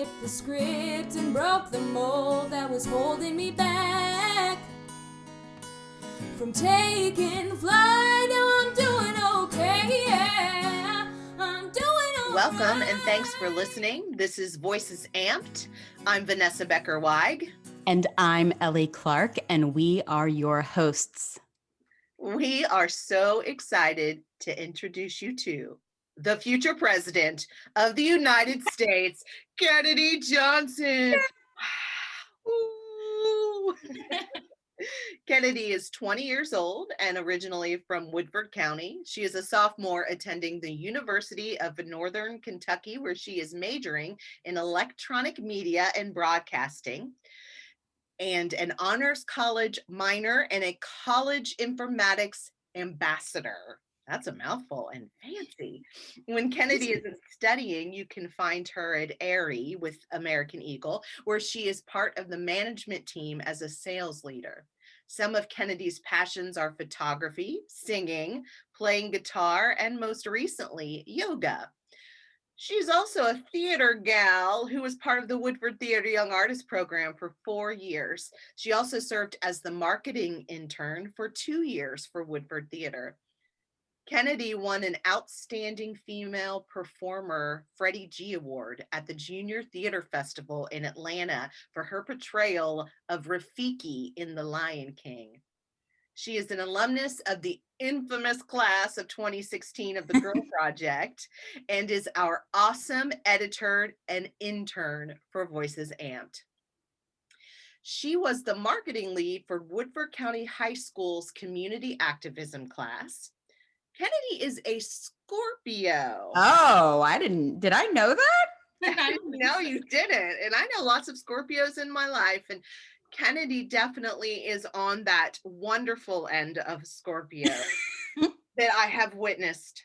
flipped the script and broke the mold that was holding me back from taking flight. Now I'm doing okay, yeah. I'm doing okay. Welcome and thanks for listening. This is Voices Amped. I'm Vanessa Becker-Weig. And I'm Ellie Clark, and we are your hosts. We are so excited to introduce you to the future president of the United States, Kennedy Johnson. Kennedy is 20 years old and originally from Woodford County. She is a sophomore attending the University of Northern Kentucky, where she is majoring in electronic media and broadcasting, and an honors college minor and a college informatics ambassador. That's a mouthful and fancy. When Kennedy isn't studying, you can find her at Aerie with American Eagle, where she is part of the management team as a sales leader. Some of Kennedy's passions are photography, singing, playing guitar, and most recently, yoga. She's also a theater gal who was part of the Woodford Theater Young Artist Program for 4 years. She also served as the marketing intern for 2 years for Woodford Theater. Kennedy won an Outstanding Female Performer Freddie G Award at the Junior Theater Festival in Atlanta for her portrayal of Rafiki in The Lion King. She is an alumnus of the infamous class of 2016 of the Girl Project and is our awesome editor and intern for Voices Amped. She was the marketing lead for Woodford County High School's community activism class. Kennedy is a Scorpio. Oh, did I know that? No, you didn't. And I know lots of Scorpios in my life, and Kennedy definitely is on that wonderful end of Scorpio that I have witnessed.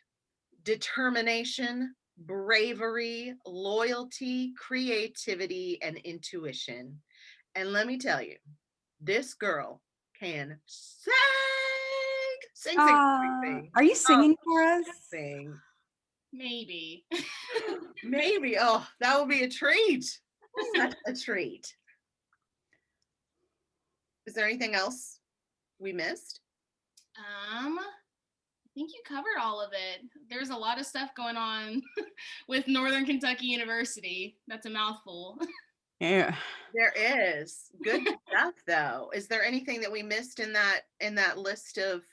Determination, bravery, loyalty, creativity, and intuition. And let me tell you, this girl can sing. Are you singing for us? Sing. Maybe. Maybe. Oh, that would be a treat. Such a treat. Is there anything else we missed? I think you covered all of it. There's a lot of stuff going on with Northern Kentucky University. That's a mouthful. Yeah. There is. Good stuff, though. Is there anything that we missed in that list of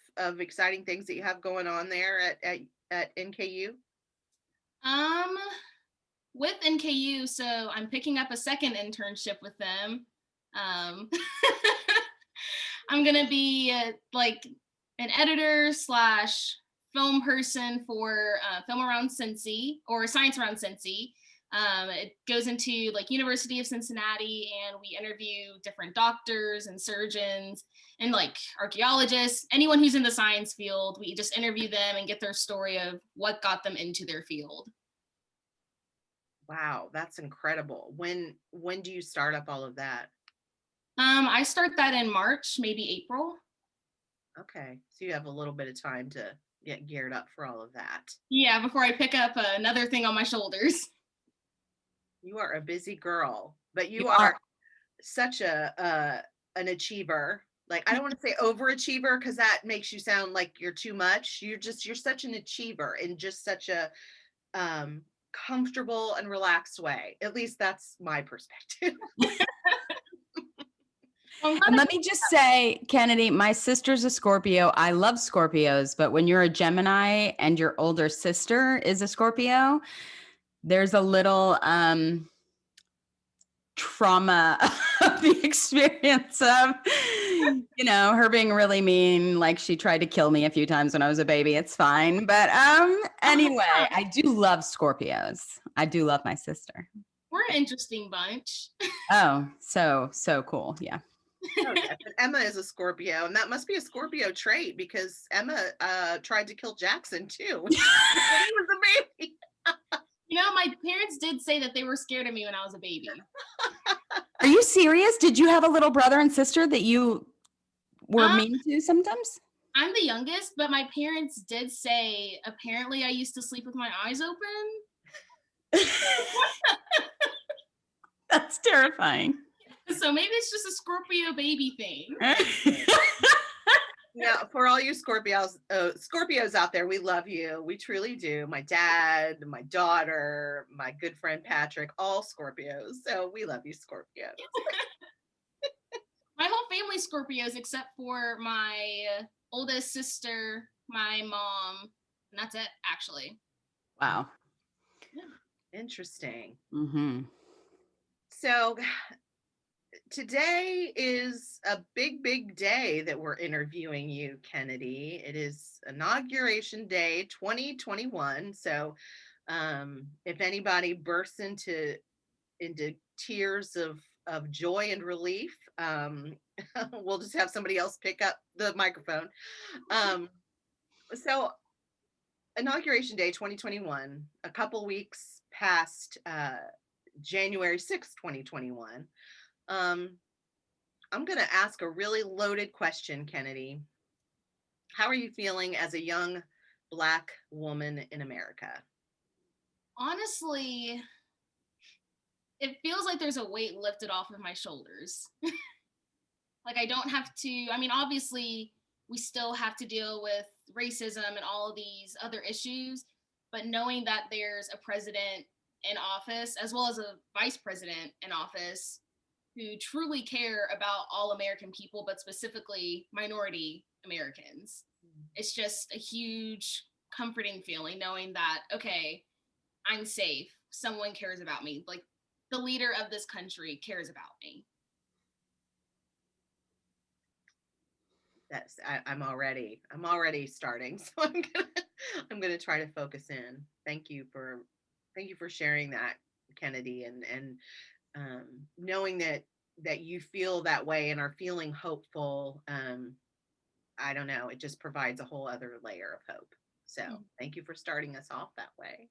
exciting things that you have going on there at NKU? With NKU, so I'm picking up a second internship with them. I'm gonna be like an editor / film person for Film Around Cincy, or Science Around Cincy. It goes into like University of Cincinnati, and we interview different doctors and surgeons and like archaeologists, anyone who's in the science field. We just interview them and get their story of what got them into their field. Wow, that's incredible. When do you start up all of that? I start that in March, maybe April. Okay, so you have a little bit of time to get geared up for all of that. Yeah, before I pick up another thing on my shoulders. You are a busy girl, but you are such an achiever. Like, I don't want to say overachiever because that makes you sound like you're too much. You're such an achiever in just such a comfortable and relaxed way. At least that's my perspective. And let me just say, Kennedy, my sister's a Scorpio. I love Scorpios, but when you're a Gemini and your older sister is a Scorpio, there's a little trauma of the experience of, her being really mean. Like, she tried to kill me a few times when I was a baby. It's fine. But anyway, I do love Scorpios. I do love my sister. We're an interesting bunch. Oh, so cool. Yeah. Oh, yes. And Emma is a Scorpio, and that must be a Scorpio trait because Emma tried to kill Jackson too when he was a baby. My parents did say that they were scared of me when I was a baby. Are you serious? Did you have a little brother and sister that you were mean to sometimes? I'm the youngest, but my parents did say apparently I used to sleep with my eyes open. That's terrifying. So maybe it's just a Scorpio baby thing. Now, for all you Scorpios out there, we love you. We truly do. My dad, my daughter, my good friend Patrick, all Scorpios. So we love you, Scorpio. My whole family Scorpios except for my oldest sister, my mom, and that's it, actually. Wow. Interesting. Mm-hmm. So today is a big, big day that we're interviewing you, Kennedy. It is Inauguration Day 2021. So if anybody bursts into tears of joy and relief, we'll just have somebody else pick up the microphone. So Inauguration Day 2021, a couple weeks past January 6th, 2021. I'm going to ask a really loaded question, Kennedy. How are you feeling as a young Black woman in America? Honestly, it feels like there's a weight lifted off of my shoulders. Like I don't have to, I mean, obviously we still have to deal with racism and all of these other issues, but knowing that there's a president in office as well as a vice president in office who truly care about all American people, but specifically minority Americans. It's just a huge comforting feeling knowing that, okay, I'm safe. Someone cares about me. Like the leader of this country cares about me. I'm already starting. So I'm gonna try to focus in. Thank you for sharing that, Kennedy, and knowing that you feel that way and are feeling hopeful. I don't know, it just provides a whole other layer of hope. So thank you for starting us off that way.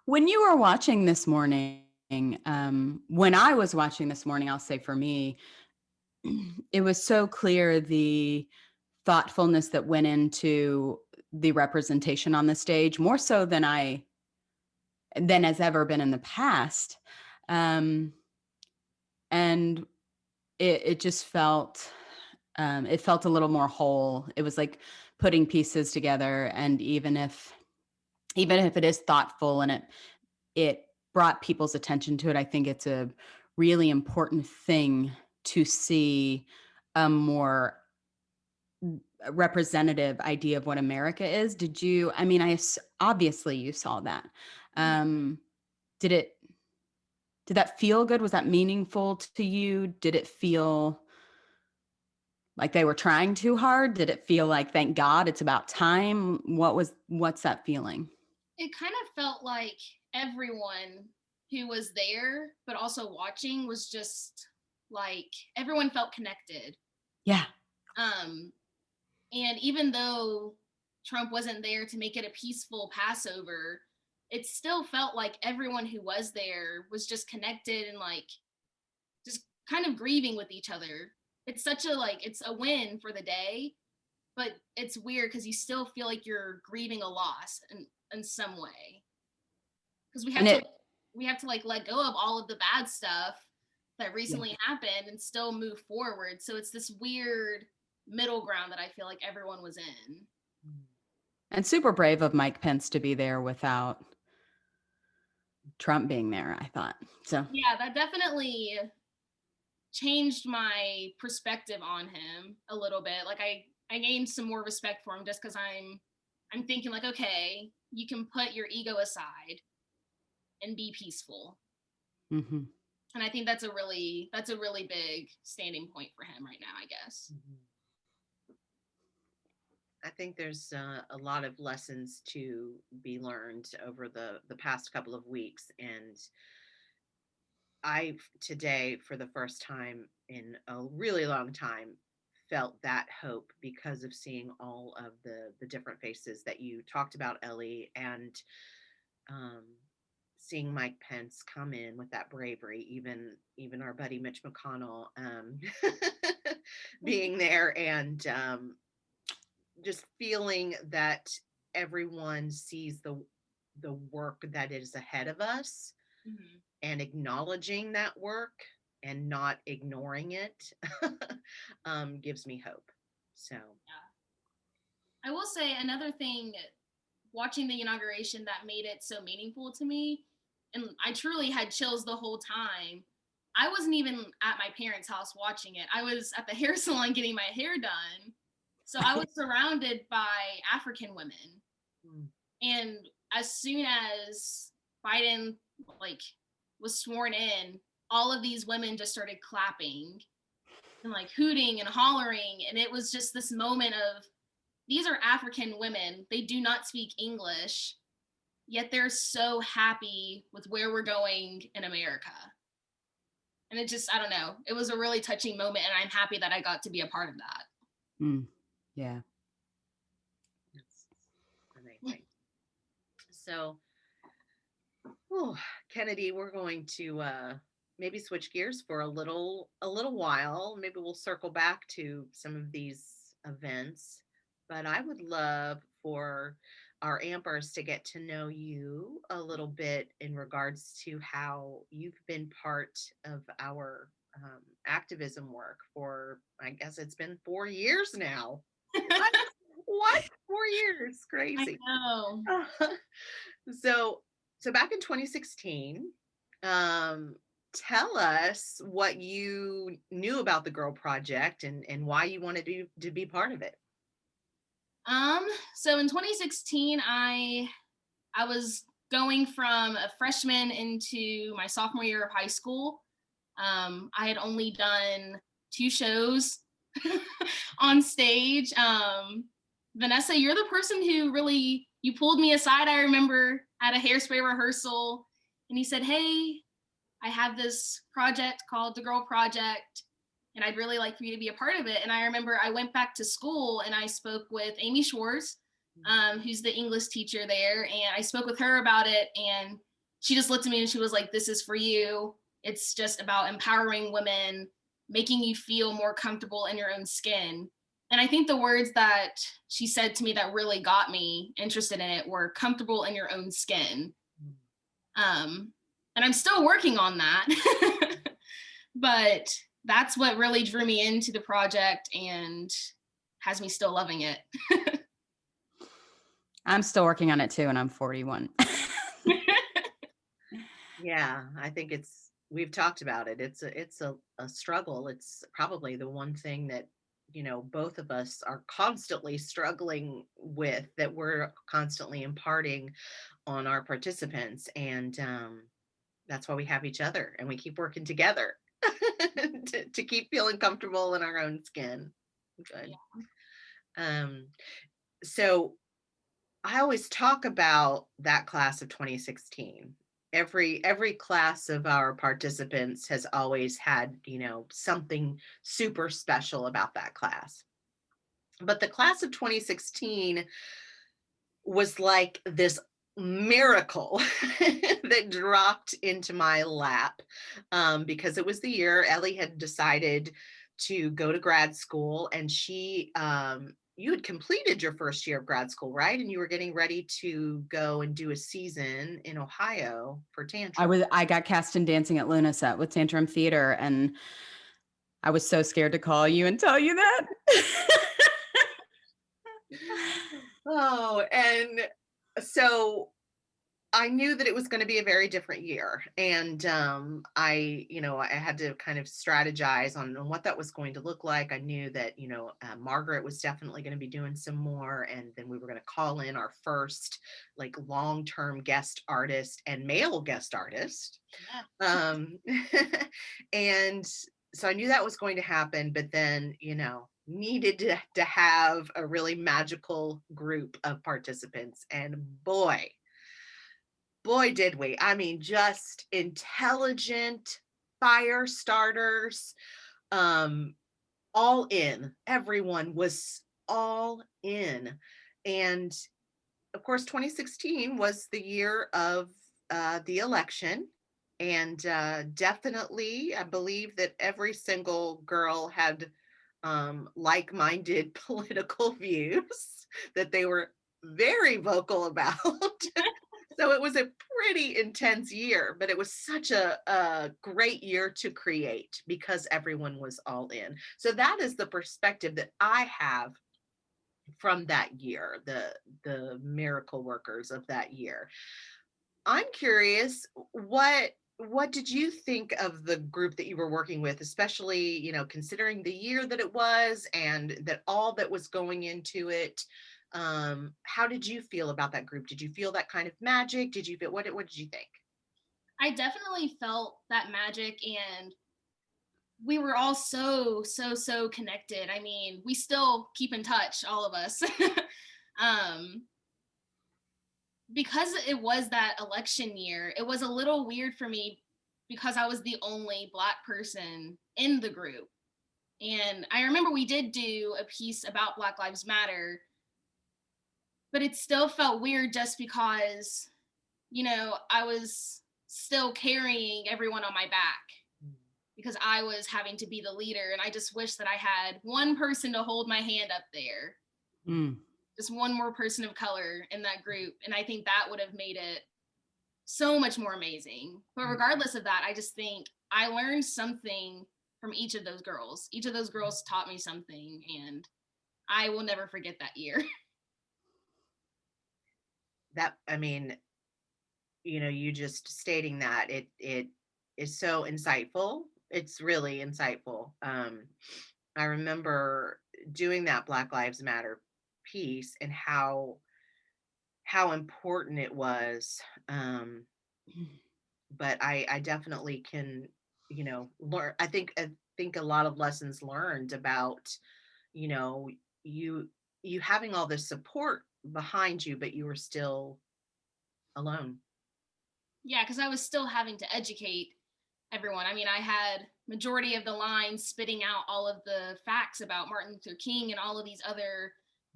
When you were watching this morning, when I was watching this morning, I'll say for me, it was so clear the thoughtfulness that went into the representation on the stage, more so than has ever been in the past. And it just felt, it felt a little more whole. It was like putting pieces together. And even if it is thoughtful and it brought people's attention to it, I think it's a really important thing to see a more representative idea of what America is. Did you, I mean, obviously you saw that. Did that feel good? Was that meaningful to you? Did it feel like they were trying too hard? Did it feel like, thank God, it's about time? What's that feeling? It kind of felt like everyone who was there, but also watching, was just like everyone felt connected. Yeah. And even though Trump wasn't there to make it a peaceful Passover, it still felt like everyone who was there was just connected and like just kind of grieving with each other. It's such a it's a win for the day, but it's weird because you still feel like you're grieving a loss in some way. Because we have to like let go of all of the bad stuff that recently happened and still move forward. So it's this weird middle ground that I feel like everyone was in. And super brave of Mike Pence to be there without Trump being there, I thought. So yeah, that definitely changed my perspective on him a little bit. Like I gained some more respect for him just because I'm thinking like, okay, you can put your ego aside and be peaceful. Mm-hmm. And I think that's a really big standing point for him right now, I guess. I think there's a lot of lessons to be learned over the past couple of weeks. And I today, for the first time in a really long time, felt that hope because of seeing all of the different faces that you talked about, Ellie, and seeing Mike Pence come in with that bravery, even our buddy Mitch McConnell being there, and just feeling that everyone sees the work that is ahead of us. and acknowledging that work and not ignoring it gives me hope. So, I will say another thing, watching the inauguration that made it so meaningful to me, and I truly had chills the whole time. I wasn't even at my parents' house watching it. I was at the hair salon getting my hair done. So I was surrounded by African women. mm, And as soon as Biden like was sworn in, all of these women just started clapping and like hooting and hollering. And it was just this moment of, these are African women. They do not speak English, yet they're so happy with where we're going in America. And it just, I don't know, it was a really touching moment. And I'm happy that I got to be a part of that. Yeah. that's amazing. So, Kennedy, we're going to maybe switch gears for a little while. Maybe we'll circle back to some of these events, but I would love for our ampers to get to know you a little bit in regards to how you've been part of our activism work for, I guess it's been 4 years now. What? 4 years? Crazy. I know. So back in 2016, tell us what you knew about the Girl Project and why you wanted to be part of it. So in 2016, I was going from a freshman into my sophomore year of high school. I had only done 2 shows on stage. Vanessa, you're the person who really, you pulled me aside, I remember, at a hairspray rehearsal, and he said, hey, I have this project called the Girl Project, and I'd really like for you to be a part of it. And I remember I went back to school and I spoke with Amy Schwartz, who's the English teacher there, and I spoke with her about it, and she just looked at me and she was like, this is for you. It's just about empowering women, making you feel more comfortable in your own skin. And I think the words that she said to me that really got me interested in it were comfortable in your own skin. And I'm still working on that, but that's what really drew me into the project and has me still loving it. I'm still working on it too, and I'm 41. Yeah, I think we've talked about it. It's a struggle. It's probably the one thing that, both of us are constantly struggling with, that we're constantly imparting on our participants. And that's why we have each other and we keep working together to keep feeling comfortable in our own skin. Good. Yeah. So I always talk about that class of 2016. Every class of our participants has always had, something super special about that class. But the class of 2016 was like this miracle that dropped into my lap, because it was the year Ellie had decided to go to grad school, and she you had completed your first year of grad school, right? And you were getting ready to go and do a season in Ohio for Tantrum. I got cast in Dancing at Luna Set with Tantrum Theater, and I was so scared to call you and tell you that. Oh, and so I knew that it was going to be a very different year. And I had to kind of strategize on what that was going to look like. I knew that, Margaret was definitely going to be doing some more. And then we were going to call in our first like long-term guest artist and male guest artist. Yeah. And so I knew that was going to happen, but then, needed to have a really magical group of participants. And boy, did we. I mean, just intelligent fire starters, all in. Everyone was all in. And of course, 2016 was the year of the election. And definitely, I believe that every single girl had like-minded political views that they were very vocal about. So it was a pretty intense year, but it was such a great year to create because everyone was all in. So that is the perspective that I have from that year, the miracle workers of that year. I'm curious, what did you think of the group that you were working with, especially, considering the year that it was and that all that was going into it? How did you feel about that group? Did you feel that kind of magic? Did you feel what did you think? I definitely felt that magic, and we were all so connected. I mean, we still keep in touch, all of us. um because it was that election year, it was a little weird for me because I was the only Black person in the group. And I remember we did do a piece about Black Lives Matter, but it still felt weird just because, I was still carrying everyone on my back because I was having to be the leader. And I just wish that I had one person to hold my hand up there. Mm. Just one more person of color in that group. And I think that would have made it so much more amazing. But regardless of that, I just think I learned something from each of those girls. Each of those girls taught me something, and I will never forget that year. That, I mean, you just stating that it is so insightful. It's really insightful. I remember doing that Black Lives Matter piece and how important it was. But I definitely can, learn. I think a lot of lessons learned about, you know, you you having all this support behind you, but you were still alone. Yeah, because I was still having to educate everyone. I mean, I had majority of the lines spitting out all of the facts about Martin Luther King and all of these other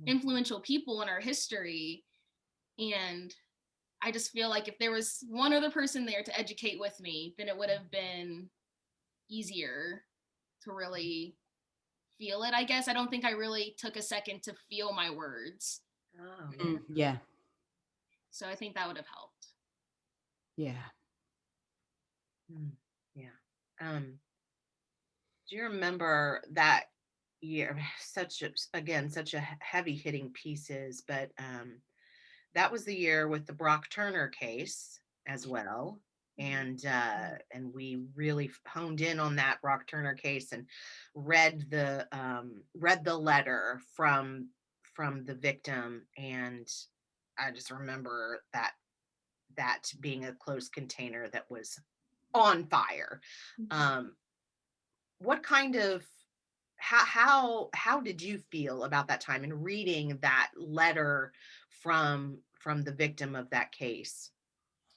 influential people in our history. And I just feel like if there was one other person there to educate with me, then it would have been easier to really feel it, I guess. I don't think I really took a second to feel my words. Oh, Yeah. So I think that would have helped. Yeah. yeah. Do you remember that year? Such a heavy hitting pieces, but that was the year with the Brock Turner case as well. And we really honed in on that Brock Turner case and read the letter from the victim. And I just remember that being a closed container that was on fire. What kind of how did you feel about that time and reading that letter from the victim of that case?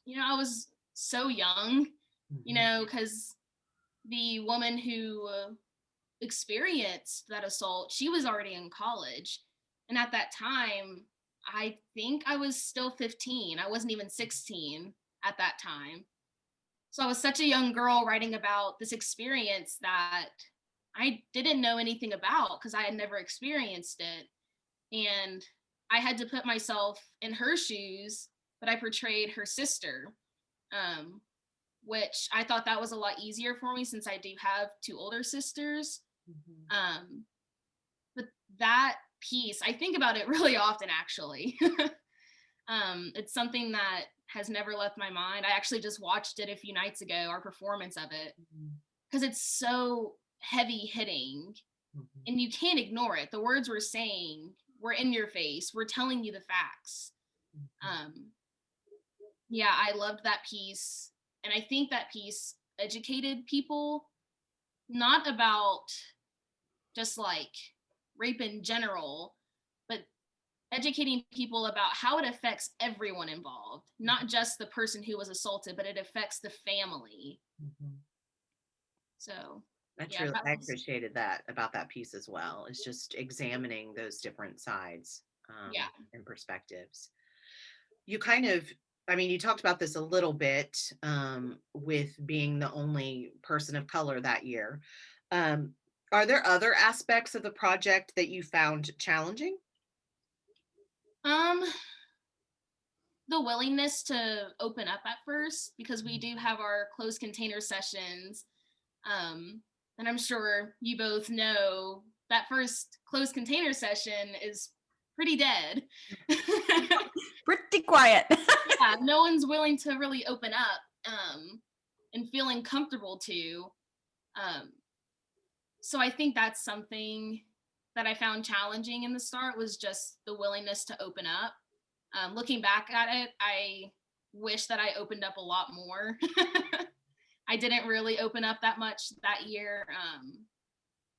I was so young, Mhm. because the woman who experienced that assault, she was already in college. And at that time, I think I was still 15. I wasn't even 16 at that time. So I was such a young girl writing about this experience that I didn't know anything about because I had never experienced it. And I had to put myself in her shoes, but I portrayed her sister, um, which I thought that was a lot easier for me since I do have two older sisters. Mhm. But that piece, I think about it really often, actually. It's something that has never left my mind. I actually just watched it a few nights ago, our performance of it, because it's so heavy hitting Mhm. and you can't ignore it. The words we're saying, we're in your face, we're telling you the facts. Um, yeah, I loved that piece. And I think that piece educated people, not about just like rape in general, but educating people about how it affects everyone involved, not just the person who was assaulted, but it affects the family. Mhm. So, I yeah, truly that I was, appreciated that about that piece as well. It's just examining those different sides yeah. and perspectives. You kind of, I mean, you talked about this a little bit with being the only person of color that year. Um, are there other aspects of the project that you found challenging? Um, the willingness to open up at first, because we do have our closed container sessions. And I'm sure you both know that first closed container session is pretty dead. Pretty quiet. Yeah, no one's willing to really open up and feeling comfortable to. Um, so I think that's something that I found challenging in the start, was just the willingness to open up. Looking back at it, I wish that I opened up a lot more. I didn't really open up that much that year.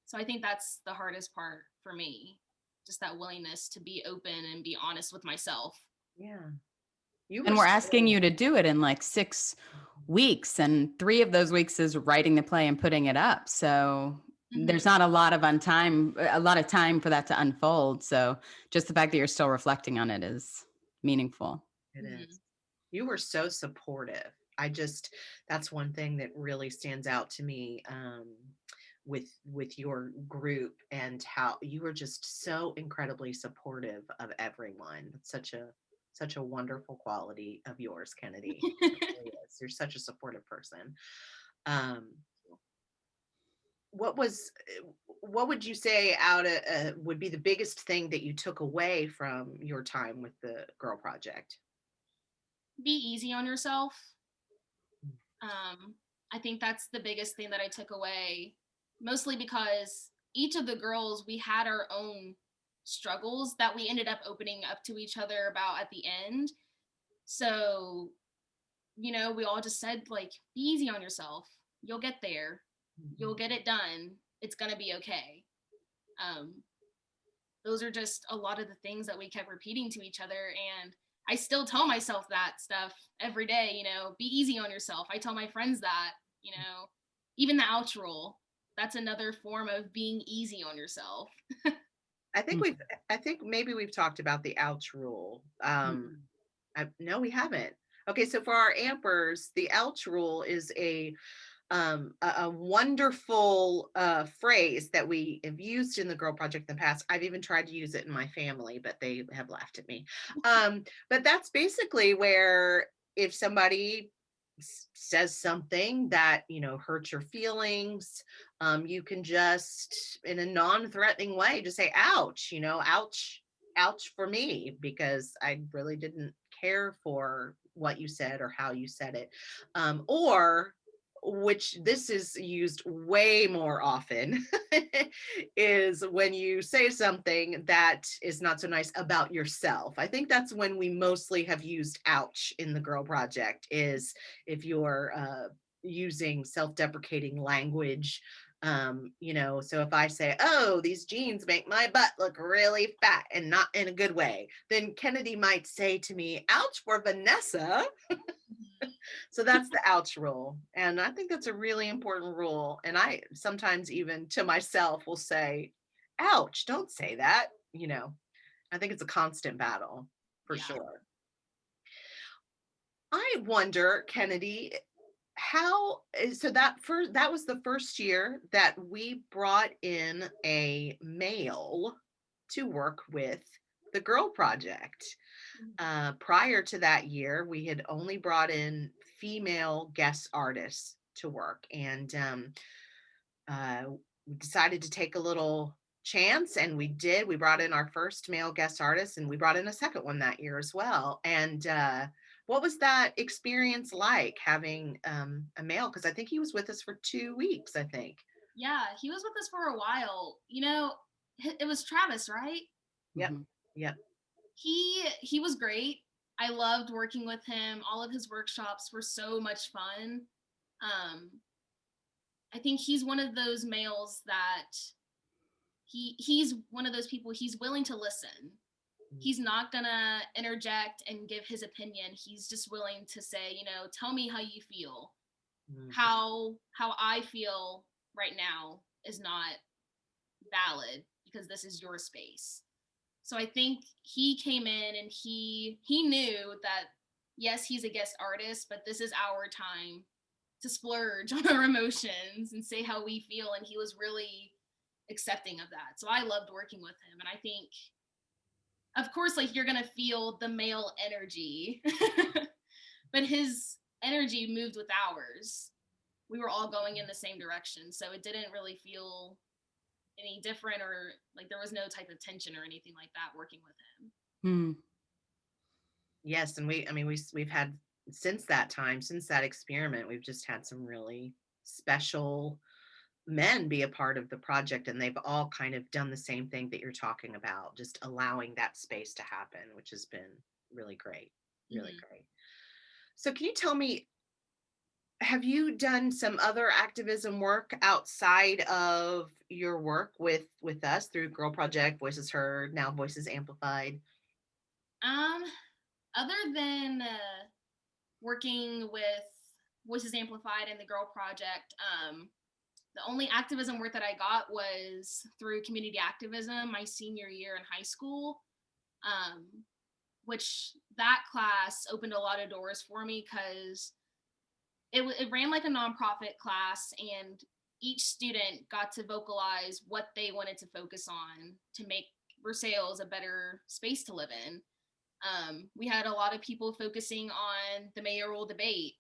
So I think that's the hardest part for me, just that willingness to be open and be honest with myself. Yeah. You And were we're so- asking you to do it in like 6 weeks, and 3 of those weeks is writing the play and putting it up. So there's not a lot of time for that to unfold. So just the fact that you're still reflecting on it is meaningful. It is. You were so supportive. That's one thing that really stands out to me, with your group, and how you were just so incredibly supportive of everyone. It's such a wonderful quality of yours, Kennedy. It really is. You're such a supportive person. Um, what would you say would be the biggest thing that you took away from your time with the Girl Project? Be easy on yourself. I think that's the biggest thing that I took away, mostly because each of the girls, we had our own struggles that we ended up opening up to each other about at the end. So, we all just said, like, be easy on yourself. You'll get there. You'll get it done. It's going to be okay. Those are just a lot of the things that we kept repeating to each other. And I still tell myself that stuff every day, be easy on yourself. I tell my friends that, even the ouch rule, that's another form of being easy on yourself. I think maybe we've talked about the ouch rule. No, we haven't. Okay, so for our ampers, the ouch rule is a wonderful phrase that we have used in the Girl Project in the past. I've even tried to use it in my family, but they have laughed at me. But that's basically where, if somebody says something that hurts your feelings, you can just, in a non-threatening way, just say ouch, ouch for me, because I really didn't care for what you said or how you said it. Or, which this is used way more often, is when you say something that is not so nice about yourself. I think that's when we mostly have used ouch in the Girl Project, is if you're using self-deprecating language. So if I say, oh, these jeans make my butt look really fat, and not in a good way, then Kennedy might say to me, ouch for Vanessa. So that's the ouch rule. And I think that's a really important rule. And I sometimes, even to myself, will say, ouch, don't say that. I think it's a constant battle, for sure. I wonder, Kennedy, that was the first year that we brought in a male to work with the Girl Project. Prior to that year, we had only brought in female guest artists to work, and we decided to take a little chance, and we did. We brought in our first male guest artist, and we brought in a second one that year as well. And what was that experience like, having a male? Because I think he was with us for 2 weeks, I think. Yeah, he was with us for a while. It was Travis, right? Yep. Yep. He was great. I loved working with him. All of his workshops were so much fun. I think he's one of those males that he's one of those people, he's willing to listen. He's not gonna interject and give his opinion. He's just willing to say, tell me how you feel. How I feel right now is not valid, because this is your space. So I think he came in and he knew that, yes, he's a guest artist, but this is our time to splurge on our emotions and say how we feel. And he was really accepting of that. So I loved working with him. And I think of course, like you're gonna feel the male energy, but his energy moved with ours. We were all going in the same direction, so it didn't really feel any different, or like there was no type of tension or anything like that working with him. Hmm. Yes, and we've had, since that time, since that experiment, we've just had some really special men be a part of the project, and they've all kind of done the same thing that you're talking about, just allowing that space to happen, which has been really great, really great. So can you tell me, have you done some other activism work outside of your work with us through Girl Project, Voices Heard, now Voices Amplified? Other than working with Voices Amplified and the Girl Project, the only activism work that I got was through community activism my senior year in high school, which that class opened a lot of doors for me because it ran like a nonprofit class, and each student got to vocalize what they wanted to focus on to make Versailles a better space to live in. We had a lot of people focusing on the mayoral debate,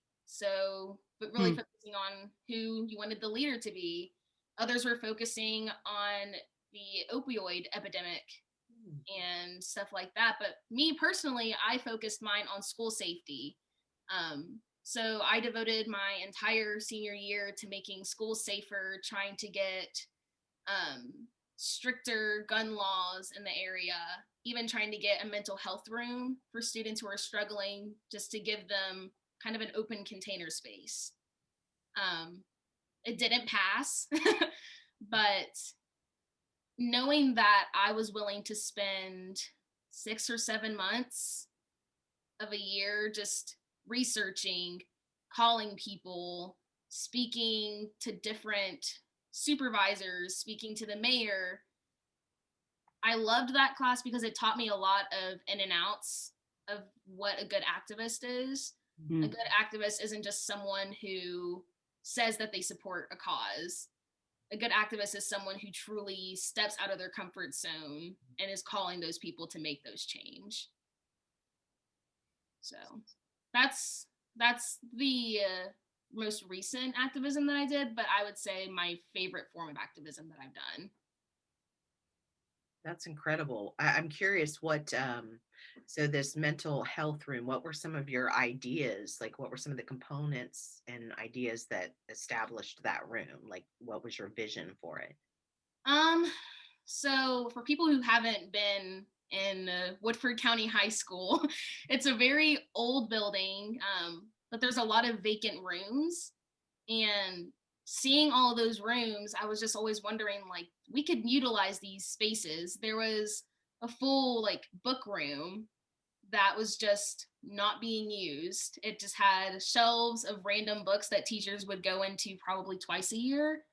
but really focusing on who you wanted the leader to be. Others were focusing on the opioid epidemic and stuff like that. But me personally, I focused mine on school safety. So I devoted my entire senior year to making schools safer, trying to get stricter gun laws in the area, even trying to get a mental health room for students who are struggling, just to give them kind of an open container space. It didn't pass, but knowing that I was willing to spend 6 or 7 months of a year just researching, calling people, speaking to different supervisors, speaking to the mayor, I loved that class because it taught me a lot of in and outs of what a good activist is. Mm. A good activist isn't just someone who says that they support a cause. A good activist is someone who truly steps out of their comfort zone and is calling those people to make those change. So that's the most recent activism that I did, but I would say my favorite form of activism that I've done. That's incredible. I'm curious what, so this mental health room, what were some of your ideas? Like, what were some of the components and ideas that established that room? Like, what was your vision for it? So for people who haven't been in Woodford County High School, it's a very old building, but there's a lot of vacant rooms. And seeing all of those rooms, I was just always wondering, like, we could utilize these spaces. There was a full like book room that was just not being used. It just had shelves of random books that teachers would go into probably twice a year.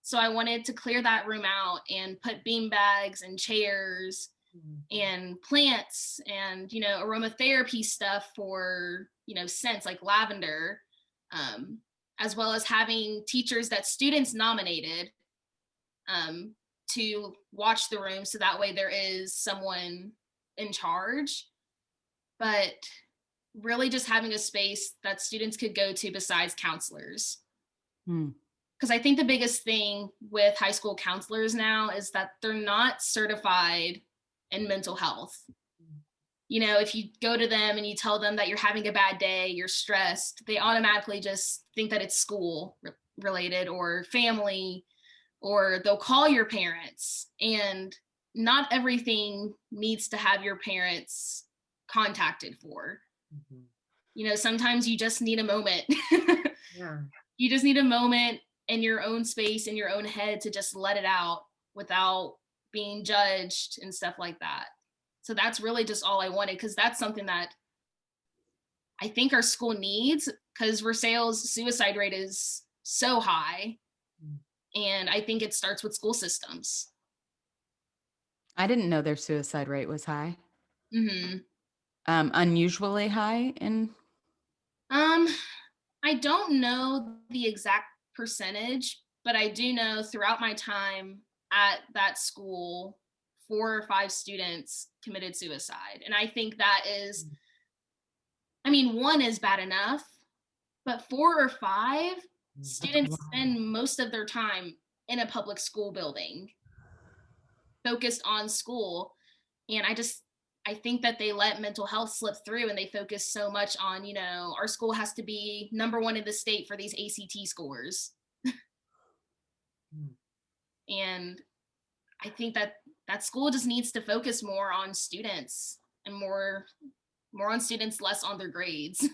So I wanted to clear that room out and put bean bags and chairs and plants and, you know, aromatherapy stuff for, you know, scents like lavender, as well as having teachers that students nominated to watch the room. So that way there is someone in charge, but really just having a space that students could go to besides counselors. Because I think the biggest thing with high school counselors now is that they're not certified in mental health. You know, if you go to them and you tell them that you're having a bad day, you're stressed, they automatically just think that it's school related or family, or they'll call your parents. And not everything needs to have your parents contacted for. You know, sometimes you just need a moment. Yeah. You just need a moment in your own space, in your own head, to just let it out without being judged and stuff like that. So that's really just all I wanted, because that's something that I think our school needs, because Versailles' suicide rate is so high. And I think it starts with school systems. I didn't know their suicide rate was high. Mm-hmm. Unusually high in. I don't know the exact percentage, but I do know throughout my time at that school 4 or 5 students committed suicide. And I think that is, I mean, 1 is bad enough, but 4 or 5 students spend most of their time in a public school building focused on school. And I think that they let mental health slip through, and they focus so much on, our school has to be #1 in the state for these ACT scores. And I think that school just needs to focus more on students and more on students, less on their grades.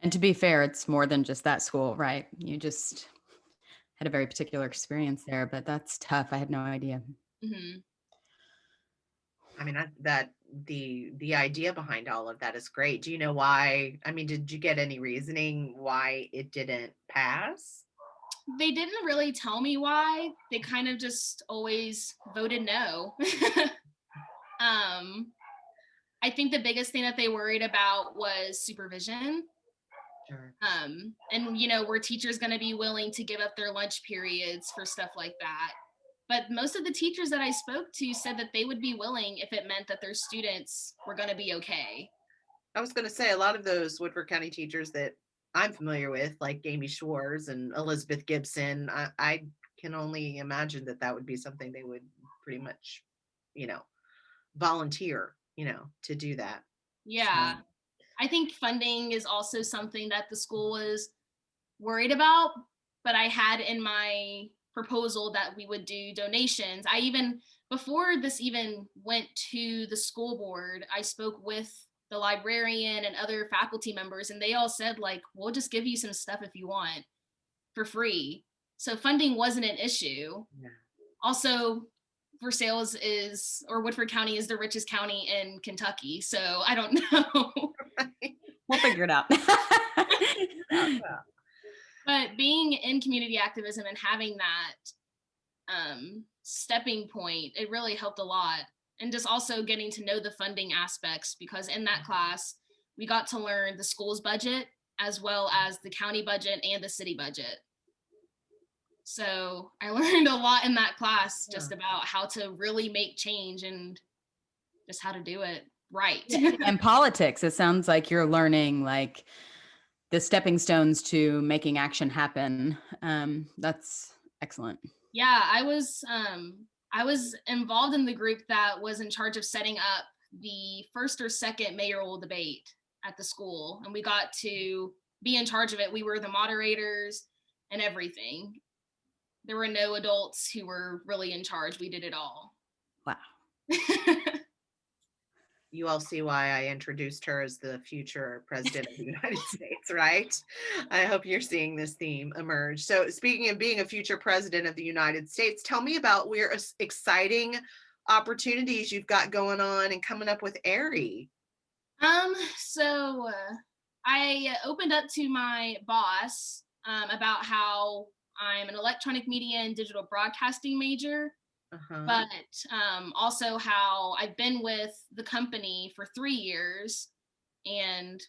And to be fair, it's more than just that school, right? You just had a very particular experience there, but that's tough. I had no idea. Mm-hmm. I mean, the idea behind all of that is great. Do you know why? I mean, did you get any reasoning why it didn't pass? They didn't really tell me why. They kind of just always voted no. I think the biggest thing that they worried about was supervision. Sure. And were teachers going to be willing to give up their lunch periods for stuff like that? But most of the teachers that I spoke to said that they would be willing if it meant that their students were going to be okay. I was going to say, a lot of those Woodford County teachers that I'm familiar with, like Amy Schwartz and Elizabeth Gibson, I can only imagine that would be something they would pretty much, volunteer, to do that. Yeah. So. I think funding is also something that the school was worried about, but I had in my proposal that we would do donations. Before this even went to the school board, I spoke with the librarian and other faculty members, and they all said, like, we'll just give you some stuff if you want for free. So funding wasn't an issue. Yeah. Also, Versailles Woodford County is the richest county in Kentucky. So I don't know. We'll figure it out. But being in community activism and having that stepping point, it really helped a lot. And just also getting to know the funding aspects, because in that class, we got to learn the school's budget as well as the county budget and the city budget. So I learned a lot in that class just about how to really make change and just how to do it right. And politics, it sounds like you're learning like the stepping stones to making action happen. That's excellent. Yeah, I was involved in the group that was in charge of setting up the first or second mayoral debate at the school, and we got to be in charge of it. We were the moderators and everything. There were no adults who were really in charge. We did it all. Wow. You all see why I introduced her as the future president of the United States, right? I hope you're seeing this theme emerge. So speaking of being a future president of the United States, tell me about exciting opportunities you've got going on and coming up with AIRI. So I opened up to my boss about how I'm an electronic media and digital broadcasting major. But also how I've been with the company for 3 years, and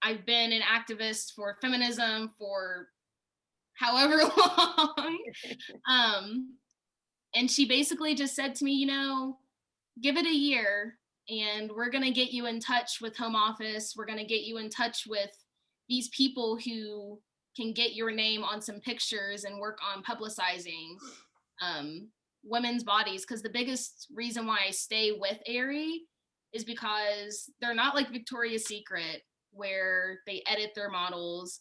I've been an activist for feminism for however long. And she basically just said to me, give it a year and we're going to get you in touch with home office. We're going to get you in touch with these people who can get your name on some pictures and work on publicizing women's bodies, because the biggest reason why I stay with AIRI is because they're not like Victoria's Secret where they edit their models,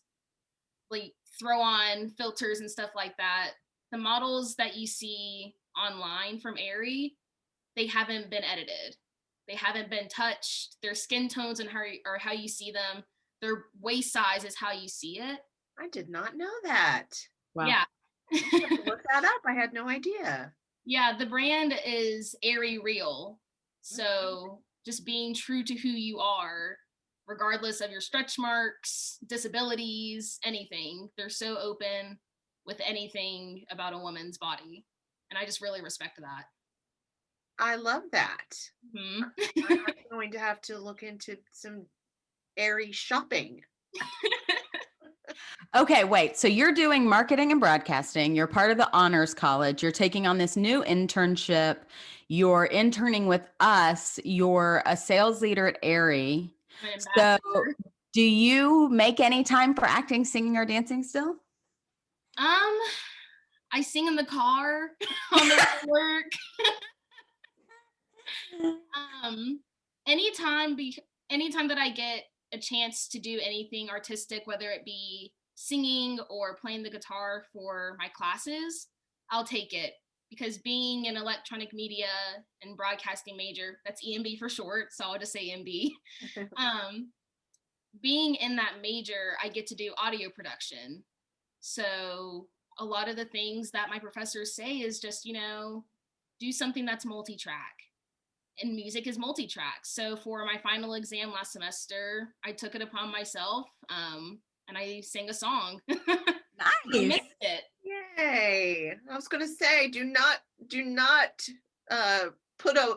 like throw on filters and stuff like that. The models that you see online from AIRI, they haven't been edited. They haven't been touched. Their skin tones and how you see them, their waist size is how you see it. I did not know that. Wow. Yeah. Look that up. I had no idea. Yeah, the brand is AIRI Real. So just being true to who you are, regardless of your stretch marks, disabilities, anything. They're so open with anything about a woman's body. And I just really respect that. I love that. Mm-hmm. I'm going to have to look into some AIRI shopping. Okay, wait. So you're doing marketing and broadcasting. You're part of the honors college. You're taking on this new internship. You're interning with us. You're a sales leader at Aerie. I'm an So ambassador. do you make any time for acting, singing, or dancing still? I sing in the car on the way to work. Um, anytime anytime that I get a chance to do anything artistic, whether it be singing or playing the guitar for my classes, I'll take it, because being an electronic media and broadcasting major, that's EMB for short, so I'll just say EMB. Being in that major, I get to do audio production. So a lot of the things that my professors say is just, do something that's multi-track. And music is multi-track. So for my final exam last semester, I took it upon myself, and I sang a song. I Nice. mixed it. Yay. I was gonna say, do not put a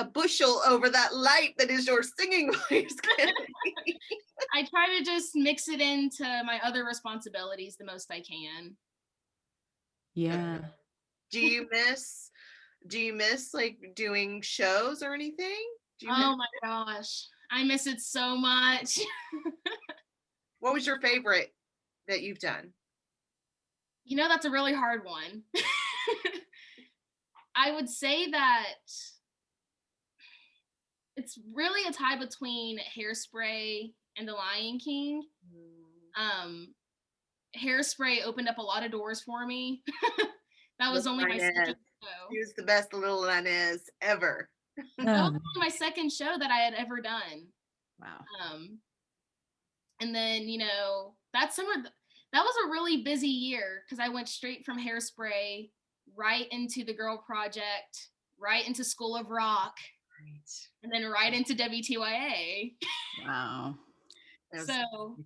bushel over that light that is your singing voice. I try to just mix it into my other responsibilities the most I can. Yeah. Do you miss like doing shows or anything? Oh my gosh, I miss it so much. What was your favorite that you've done? That's a really hard one. I would say that it's really a tie between Hairspray and The Lion King. Hairspray opened up a lot of doors for me. That was only my second show. He was the best little Inez ever. That was only my second show that I had ever done. Wow. And then, that summer, that was a really busy year, because I went straight from Hairspray right into the Girl Project, right into School of Rock, and then right into WTYA. Wow. So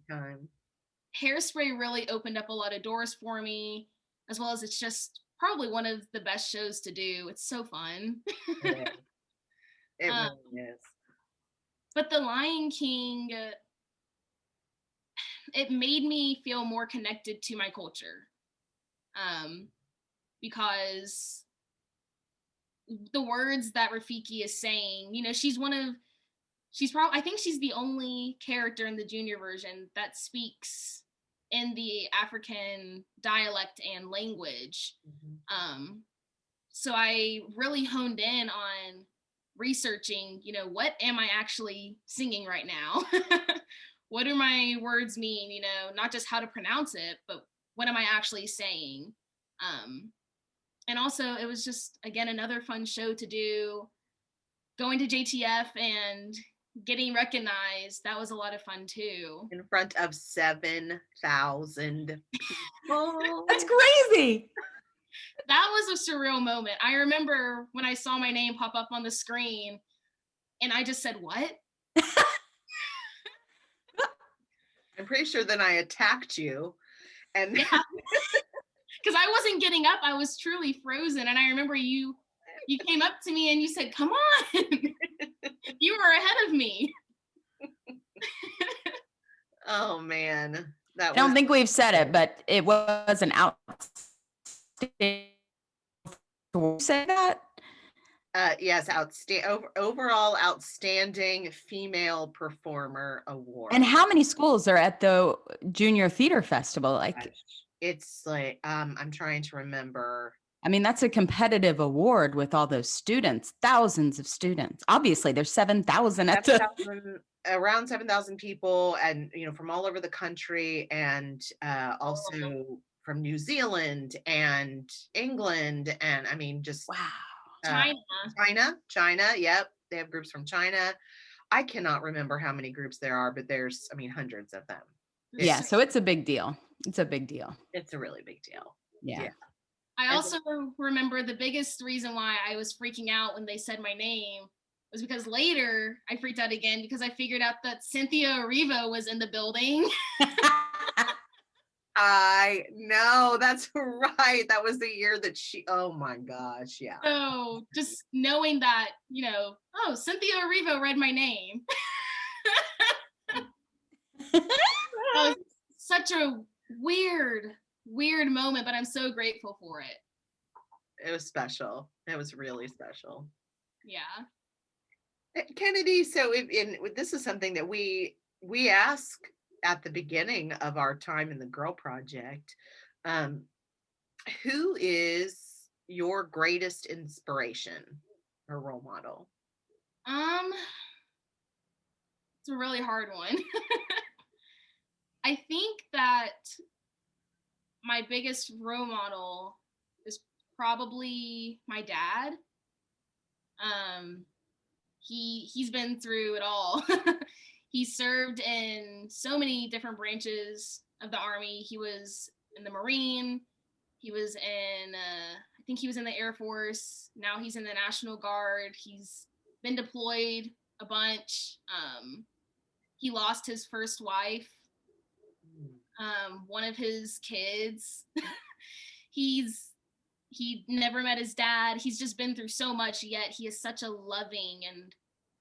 Hairspray really opened up a lot of doors for me, as well as it's just probably one of the best shows to do. It's so fun. It really is. But The Lion King, it made me feel more connected to my culture, because the words that Rafiki is saying, I think she's the only character in the junior version that speaks in the African dialect and language. So I really honed in on researching, what am I actually singing right now? What do my words mean? Not just how to pronounce it, but what am I actually saying? And also, it was just, again, another fun show to do. Going to JTF and getting recognized, that was a lot of fun too. In front of 7,000 people. That's crazy. That was a surreal moment. I remember when I saw my name pop up on the screen, and I just said, "What?" I'm pretty sure then I attacked you, and because I wasn't getting up, I was truly frozen. And I remember you came up to me and you said, "Come on." You were ahead of me. Oh man, I don't think we've said it, but it was an outstanding. Say that? Yes, overall outstanding female performer award. And how many schools are at the Junior Theater Festival? It's like I'm trying to remember. I mean, that's a competitive award with all those students, thousands of students. Obviously, there's 7,000 at around 7,000 people, and from all over the country, and also from New Zealand and England, and I mean, just wow. China. Yep, they have groups from China. I cannot remember how many groups there are, but there's, hundreds of them. Yeah, so it's a big deal. It's a big deal. It's a really big deal. Yeah. I also remember the biggest reason why I was freaking out when they said my name was because later I freaked out again because I figured out that Cynthia Erivo was in the building. I know, that's right. That was the year that oh my gosh, yeah. So just knowing that, Cynthia Erivo read my name. That was such a weird moment, but I'm so grateful for it. It was special. It was really special. Yeah. Kennedy, so this is something that we ask at the beginning of our time in the Girl Project. Who is your greatest inspiration or role model? It's a really hard one. I think that my biggest role model is probably my dad. He's been through it all. He served in so many different branches of the Army. He was in the Marine. He was in, I think he was in the Air Force. Now he's in the National Guard. He's been deployed a bunch. He lost his first wife. One of his kids. He never met his dad. He's just been through so much, yet he is such a loving and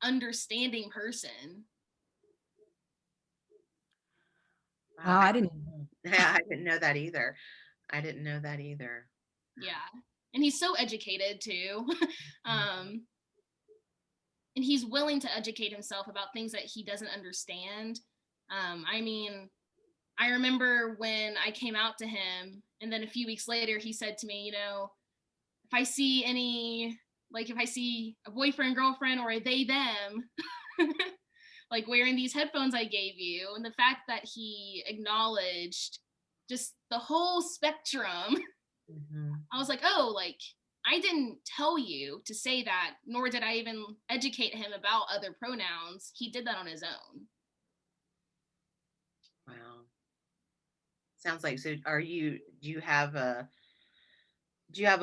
understanding person. Wow, I didn't know that either. I didn't know that either. Yeah. And he's so educated too. And he's willing to educate himself about things that he doesn't understand. I mean, I remember when I came out to him, and then a few weeks later, he said to me, you know, if I see a boyfriend, girlfriend, or a they, them, like wearing these headphones I gave you, and the fact that he acknowledged just the whole spectrum, I was like, oh, like, I didn't tell you to say that, nor did I even educate him about other pronouns. He did that on his own. Wow. Sounds like, so do you have a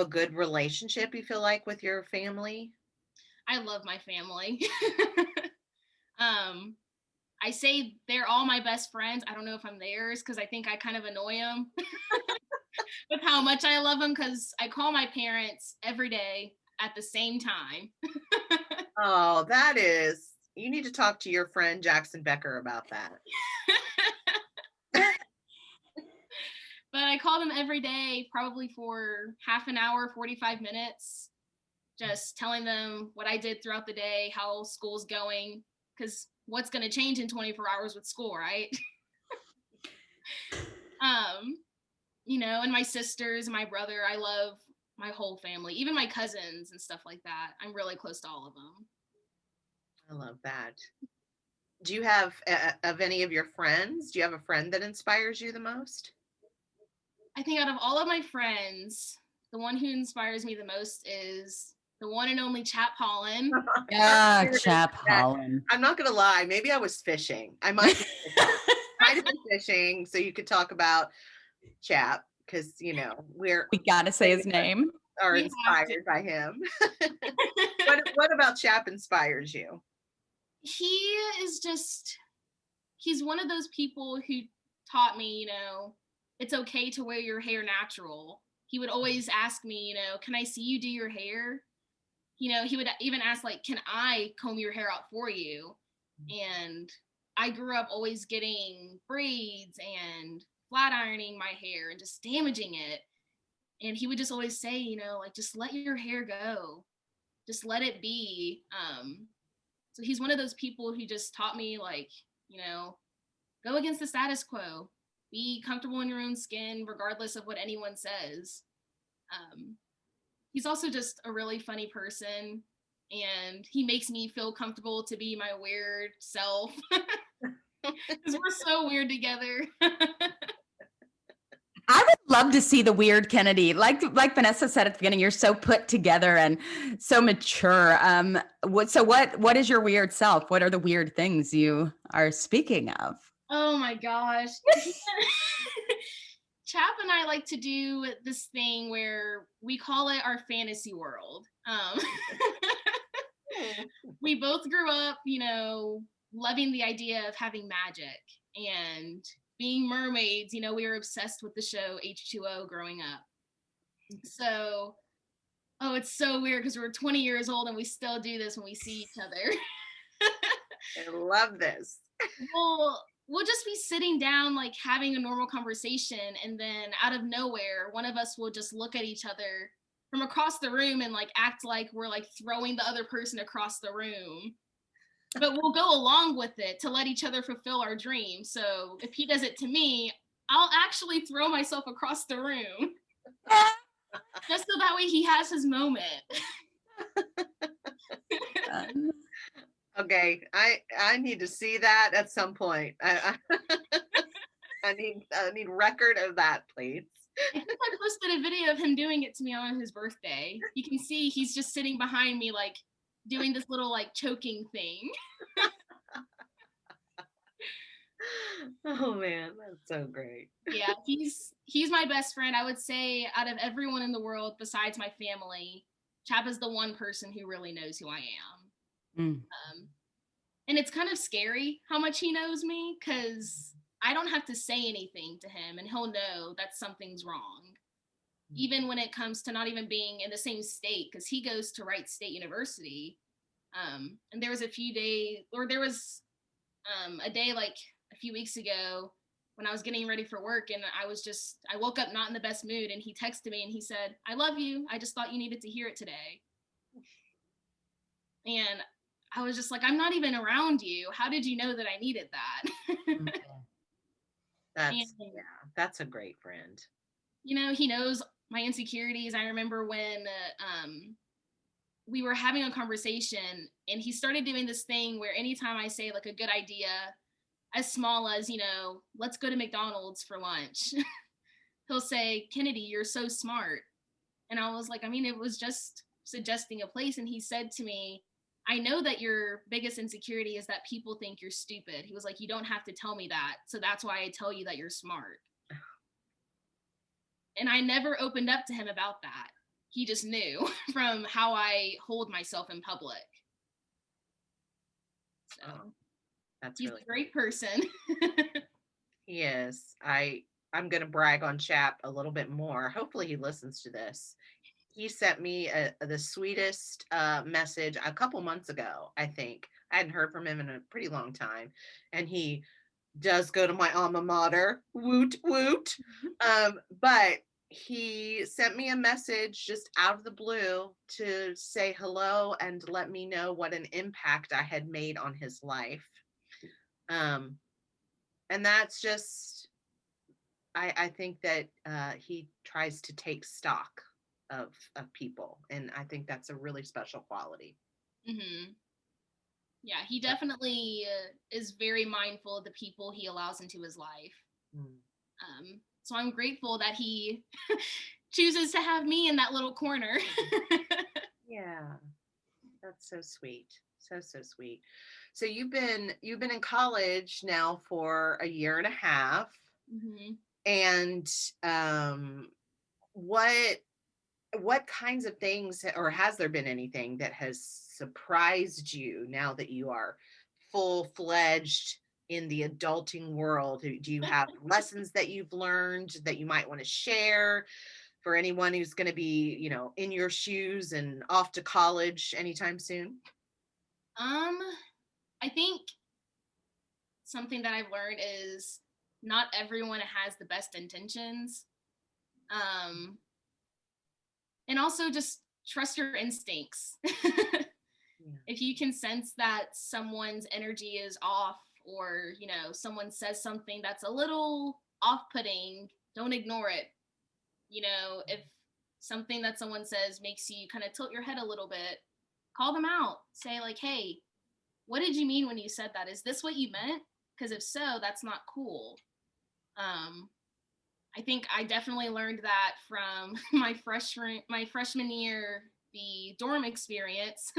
good relationship, you feel like, with your family? I love my family. I say they're all my best friends. I don't know if I'm theirs because I think I kind of annoy them with how much I love them, because I call my parents every day at the same time. Oh, you need to talk to your friend Jackson Becker about that. But I call them every day, probably for half an hour, 45 minutes, just telling them what I did throughout the day, how school's going, because what's going to change in 24 hours with school, right? You know, and my sisters and my brother, I love my whole family, even my cousins and stuff like that. I'm really close to all of them. I love that. Do you have, of any of your friends, do you have a friend that inspires you the most? I think out of all of my friends, the one who inspires me the most is the one and only Chap Holland. Yeah, Chap Holland. I'm not going to lie. Maybe I was fishing. I might have been fishing, so you could talk about Chap, because, you know, we got to say his name. Are inspired by him. What about Chap inspires you? He's one of those people who taught me, you know, it's okay to wear your hair natural. He would always ask me, you know, can I see you do your hair? You know, he would even ask, like, can I comb your hair out for you? And I grew up always getting braids and flat ironing my hair and just damaging it. And he would just always say, you know, like, just let your hair go. Just let it be. So he's one of those people who just taught me, like, you know, go against the status quo. Be comfortable in your own skin, regardless of what anyone says. He's also just a really funny person, and he makes me feel comfortable to be my weird self. Because we're so weird together. I would love to see the weird Kennedy. Like Vanessa said at the beginning, you're so put together and so mature. What is your weird self? What are the weird things you are speaking of? Oh my gosh. Chap and I like to do this thing where we call it our fantasy world. We both grew up, you know, loving the idea of having magic and being mermaids. You know, we were obsessed with the show H2O growing up. So, it's so weird because we're 20 years old and we still do this when we see each other. I love this. Well, we'll just be sitting down, like having a normal conversation, and then out of nowhere, one of us will just look at each other from across the room and like act like we're like throwing the other person across the room. But we'll go along with it to let each other fulfill our dream. So if he does it to me, I'll actually throw myself across the room just so that way he has his moment. Okay, I need to see that at some point. I need record of that, please. I think I posted a video of him doing it to me on his birthday. You can see he's just sitting behind me, like doing this little like choking thing. Oh man, that's so great. Yeah, he's my best friend. I would say out of everyone in the world besides my family, Chap is the one person who really knows who I am. Mm. And it's kind of scary how much he knows me, because I don't have to say anything to him and he'll know that something's wrong. Even when it comes to not even being in the same state, because he goes to Wright State University. And there was a day like a few weeks ago when I was getting ready for work, and I woke up not in the best mood, and he texted me and he said, "I love you. I just thought you needed to hear it today." And I was just like, I'm not even around you. How did you know that I needed that? That's a great friend. You know, he knows my insecurities. I remember when we were having a conversation, and he started doing this thing where anytime I say like a good idea, as small as, let's go to McDonald's for lunch, he'll say, "Kennedy, you're so smart." And I was like, I mean, it was just suggesting a place. And he said to me, "I know that your biggest insecurity is that people think you're stupid." He was like, "You don't have to tell me that. So that's why I tell you that you're smart." And I never opened up to him about that. He just knew from how I hold myself in public. So he's really a great person. Yes, I'm going to brag on Chap a little bit more. Hopefully he listens to this. He sent me the sweetest message a couple months ago, I think. I hadn't heard from him in a pretty long time. And he does go to my alma mater, woot woot. But he sent me a message just out of the blue to say hello and let me know what an impact I had made on his life. And that's just, I think that he tries to take stock of people, and I think that's a really special quality. Mm-hmm. Yeah, he definitely is very mindful of the people he allows into his life. So I'm grateful that he chooses to have me in that little corner. Yeah, that's so sweet. So sweet. So you've been in college now for a year and a half. Mm-hmm. And what kinds of things, or has there been anything that has surprised you now that you are full-fledged in the adulting world? Do you have lessons that you've learned that you might want to share for anyone who's going to be, in your shoes and off to college anytime soon? I think something that I've learned is not everyone has the best intentions. And also just trust your instincts. If you can sense that someone's energy is off, or, someone says something that's a little off-putting, don't ignore it. If something that someone says makes you kind of tilt your head a little bit, call them out. Say like, "Hey, what did you mean when you said that? Is this what you meant? Because if so, that's not cool." I think I definitely learned that from my freshman year, the dorm experience.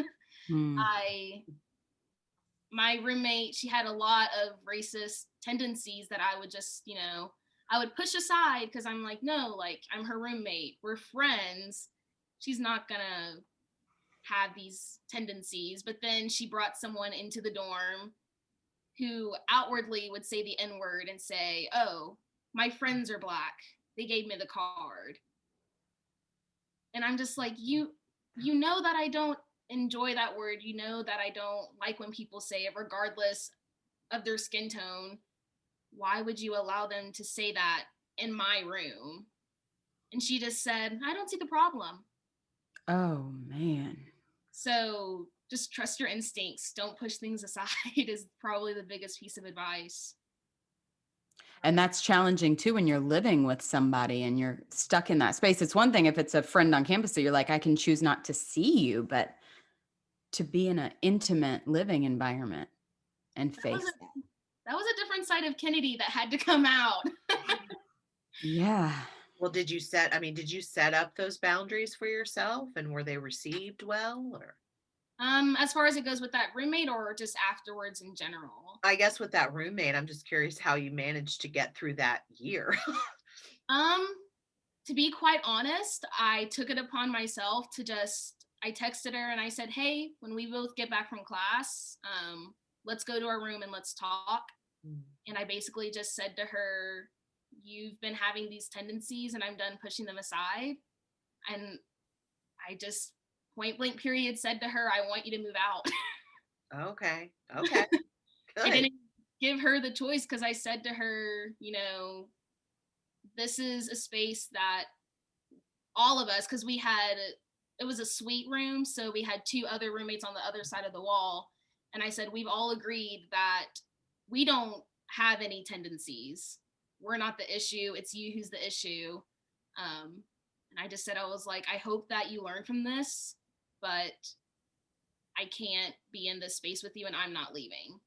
My roommate, she had a lot of racist tendencies that I would just, I would push aside, because I'm like, no, like, I'm her roommate. We're friends. She's not gonna have these tendencies. But then she brought someone into the dorm who outwardly would say the N-word and say, "Oh, my friends are Black. They gave me the card." And I'm just like, you know that I don't enjoy that word. You know that I don't like when people say it, regardless of their skin tone. why would you allow them to say that in my room? And she just said, I don't see the problem. Oh, man. So just trust your instincts. Don't push things aside is probably the biggest piece of advice. And that's challenging too when you're living with somebody and you're stuck in that space. It's one thing if it's a friend on campus that you're like, I can choose not to see you, but to be in an intimate living environment and face that. That was a different side of Kennedy that had to come out. Yeah. Well, did you set up those boundaries for yourself, and were they received well? Or As far as it goes with that roommate or just afterwards in general? I guess with that roommate, I'm just curious how you managed to get through that year. To be quite honest, I took it upon myself to I texted her and I said, hey, when we both get back from class, let's go to our room and let's talk. And I basically just said to her, you've been having these tendencies and I'm done pushing them aside. And I just point blank period said to her, I want you to move out. Okay. I Good. didn't give her the choice because I said to her, this is a space that all of us, because it was a suite room, so we had 2 other roommates on the other side of the wall. And I said, we've all agreed that we don't have any tendencies. We're not the issue. It's you who's the issue. And I just said, I was like, I hope that you learn from this, but I can't be in this space with you and I'm not leaving.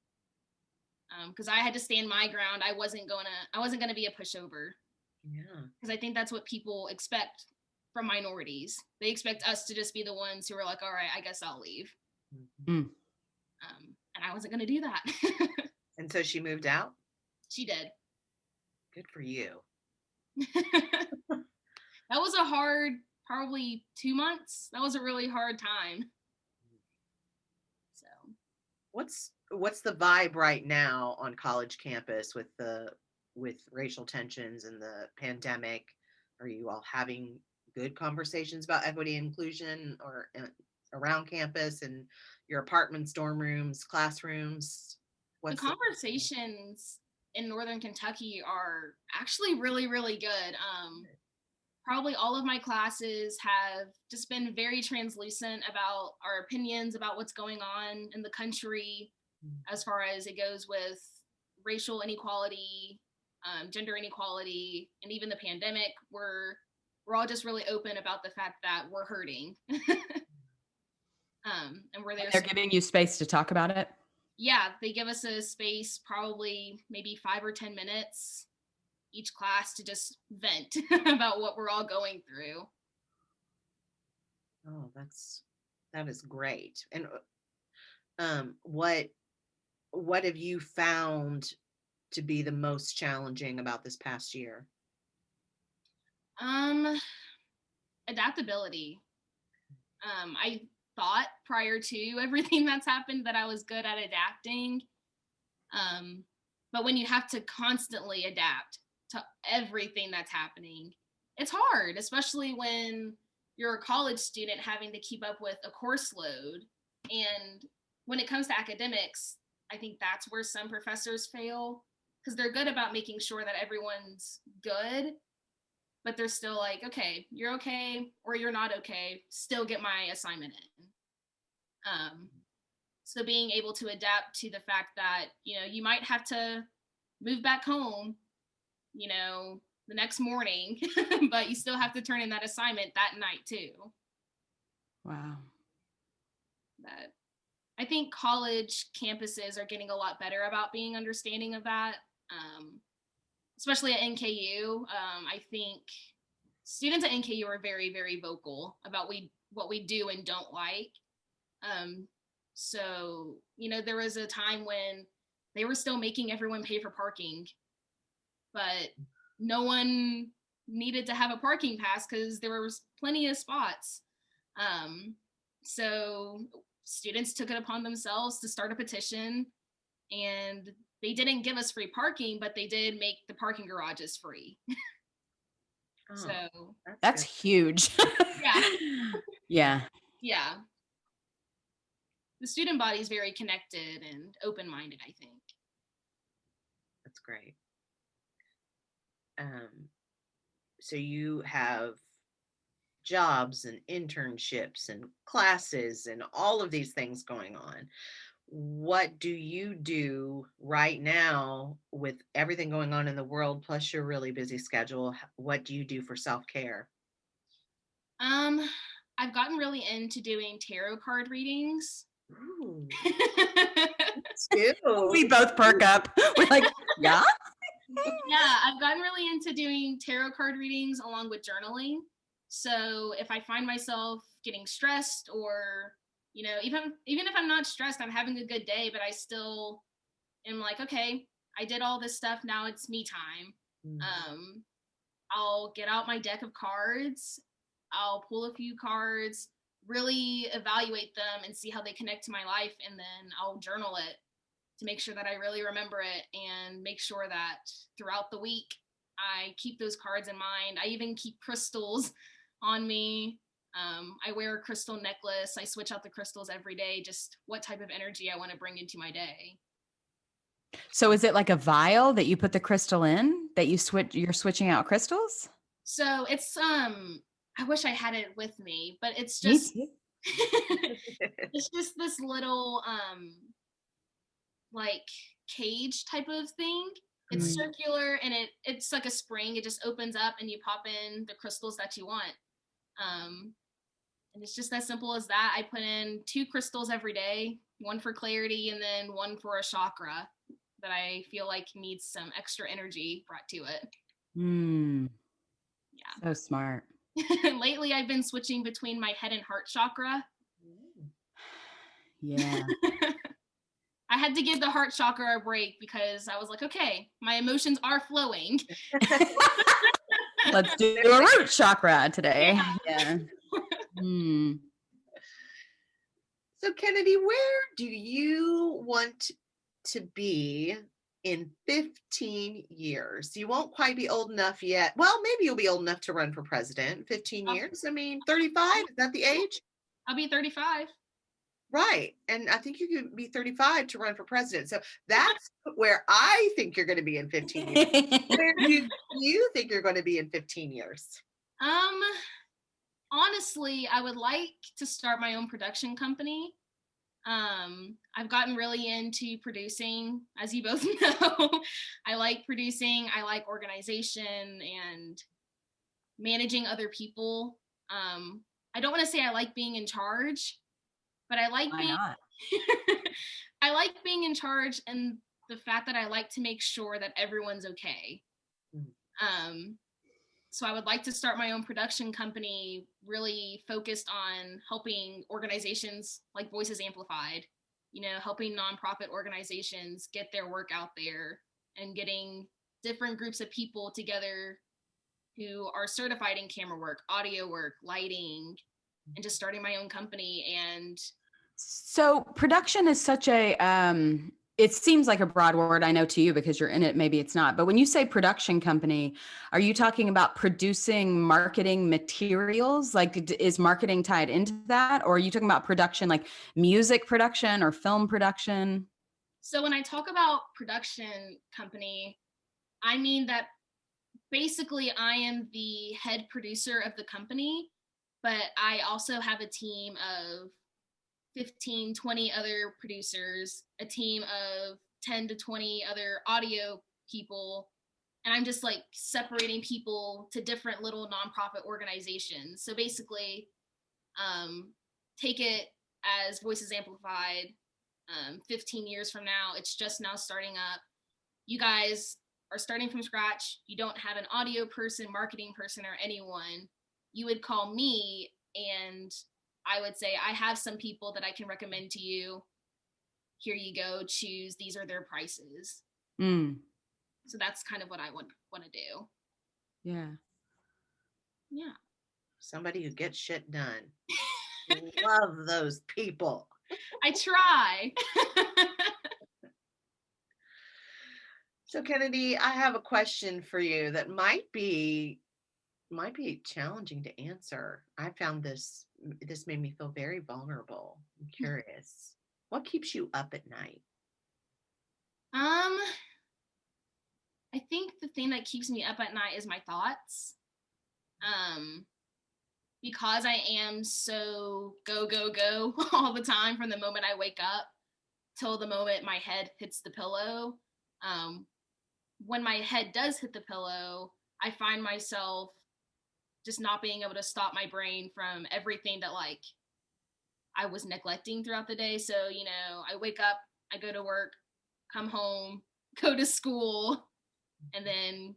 Because I had to stand my ground. I wasn't gonna be a pushover. Yeah. Because I think that's what people expect from minorities. They expect us to just be the ones who are like, all right, I guess I'll leave. Mm. And I wasn't gonna do that. And so she moved out? She did. Good for you. That was a hard, probably 2 months. That was a really hard time. So What's the vibe right now on college campus with racial tensions and the pandemic? Are you all having good conversations about equity and inclusion or around campus and your apartments, dorm rooms, classrooms? the conversations in Northern Kentucky are actually really, really good. Probably all of my classes have just been very translucent about our opinions about what's going on in the country as far as it goes with racial inequality, gender inequality, and even the pandemic. We're all just really open about the fact that we're hurting. And we're there. They're giving you space to talk about it? Yeah, they give us a space, probably maybe 5 or 10 minutes each class to just vent about what we're all going through. Oh, that is great. And what have you found to be the most challenging about this past year? Adaptability. I thought prior to everything that's happened that I was good at adapting. But when you have to constantly adapt to everything that's happening, it's hard, especially when you're a college student having to keep up with a course load. And when it comes to academics, I think that's where some professors fail, because they're good about making sure that everyone's good, but they're still like, okay, you're okay or you're not okay, still get my assignment in. So being able to adapt to the fact that, you might have to move back home, the next morning, but you still have to turn in that assignment that night too. Wow. But I think college campuses are getting a lot better about being understanding of that, especially at NKU. I think students at NKU are very, very vocal about what we do and don't like. So, there was a time when they were still making everyone pay for parking, but no one needed to have a parking pass because there was plenty of spots. So students took it upon themselves to start a petition, and they didn't give us free parking, but they did make the parking garages free. Oh, so that's huge. Yeah. Yeah. Yeah. The student body is very connected and open-minded, I think. That's great. So you have jobs and internships and classes and all of these things going on. What do you do right now with everything going on in the world, plus your really busy schedule? What do you do for self-care? I've gotten really into doing tarot card readings. Ooh, We both perk up. We're like, yeah. Yeah, I've gotten really into doing tarot card readings along with journaling. So if I find myself getting stressed, or even if I'm not stressed, I'm having a good day, but I still am like, okay, I did all this stuff, now it's me time. I'll get out my deck of cards, I'll pull a few cards, really evaluate them and see how they connect to my life, and then I'll journal it to make sure that I really remember it, and make sure that throughout the week I keep those cards in mind. I even keep crystals on me. I wear a crystal necklace. I switch out the crystals every day, just what type of energy I want to bring into my day. So is it like a vial that you put the crystal in, that you're switching out crystals? So it's I wish I had it with me, but it's Me just too. it's just this little like cage type of thing. It's circular, and it's like a spring. It just opens up and you pop in the crystals that you want. And it's just as simple as that. I put in 2 crystals every day, one for clarity and then one for a chakra that I feel like needs some extra energy brought to it. Yeah. So smart. Lately, I've been switching between my head and heart chakra. Yeah. I had to give the heart chakra a break because I was like, okay, my emotions are flowing. Let's do a root chakra today. Yeah. So Kennedy, where do you want to be in 15 years? You won't quite be old enough yet. Well, maybe you'll be old enough to run for president. 15 years? I mean, 35? Is that the age? I'll be 35. Right. And I think you could be 35 to run for president. So that's where I think you're going to be in 15 years. Where do you think you're going to be in 15 years? Honestly, I would like to start my own production company. I've gotten really into producing, as you both know. I like producing, I like organization and managing other people. I don't want to say I like being in charge, but I like I like being in charge, and the fact that I like to make sure that everyone's okay. So I would like to start my own production company, really focused on helping organizations like Voices Amplified, helping nonprofit organizations get their work out there, and getting different groups of people together who are certified in camera work, audio work, lighting, and just starting my own company. And so production is such a it seems like a broad word, I know, to you because you're in it. Maybe it's not. But when you say production company, are you talking about producing marketing materials? Like, is marketing tied into that? Or are you talking about production, like music production or film production? So when I talk about production company, I mean that basically I am the head producer of the company, but I also have a team of 15, 20 other producers, a team of 10 to 20 other audio people, and I'm just like separating people to different little nonprofit organizations. So basically, take it as Voices Amplified. 15 years from now, it's just now starting up. You guys are starting from scratch. You don't have an audio person, marketing person, or anyone. You would call me, and I would say, I have some people that I can recommend to you. Here you go, choose. These are their prices. So that's kind of what I want to do. Yeah. Yeah. Somebody who gets shit done. Love those people. I try. So Kennedy, I have a question for you that might be challenging to answer. I found this made me feel very vulnerable. I'm curious. What keeps you up at night? I think the thing that keeps me up at night is my thoughts. Because I am so go, go, go all the time from the moment I wake up till the moment my head hits the pillow. When my head does hit the pillow, I find myself just not being able to stop my brain from everything that like I was neglecting throughout the day. So, you know, I wake up, I go to work, come home, go to school, and then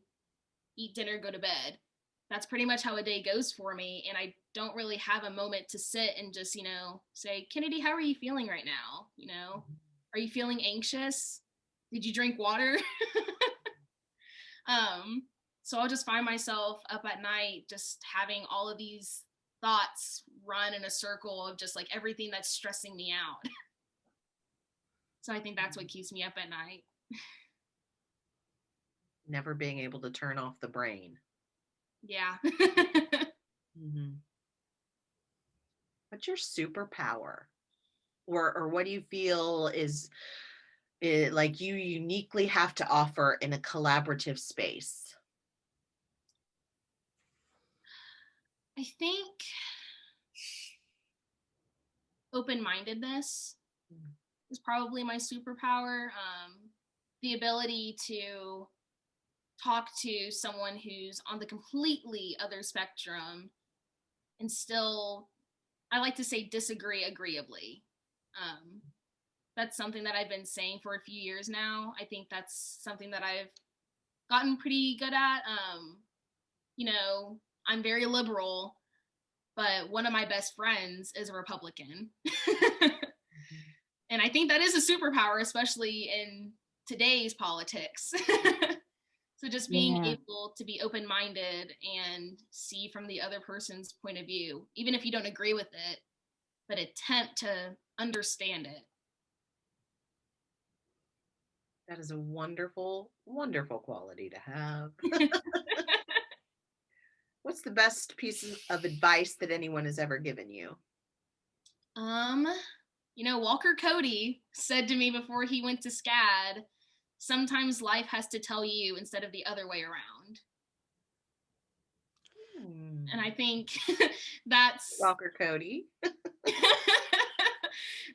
eat dinner, go to bed. That's pretty much how a day goes for me. And I don't really have a moment to sit and just, you know, say, Kennedy, how are you feeling right now? You know, are you feeling anxious? Did you drink water? So I'll just find myself up at night just having all of these thoughts run in a circle of just like everything that's stressing me out. So I think that's what keeps me up at night. Never being able to turn off the brain. Yeah. Mm-hmm. What's your superpower? Or what do you feel is like you uniquely have to offer in a collaborative space? I think open-mindedness is probably my superpower. The ability to talk to someone who's on the completely other spectrum and still, I like to say, disagree agreeably. That's something that I've been saying for a few years now. I think that's something that I've gotten pretty good at. You know, I'm very liberal, but one of my best friends is a Republican. And I think that is a superpower, especially in today's politics. So just being able to be open-minded and see from the other person's point of view, even if you don't agree with it, but attempt to understand it. That is a wonderful, wonderful quality to have. What's the best piece of advice that anyone has ever given you? You know, Walker Cody said to me before he went to SCAD, sometimes life has to tell you instead of the other way around. And I think that's Walker Cody.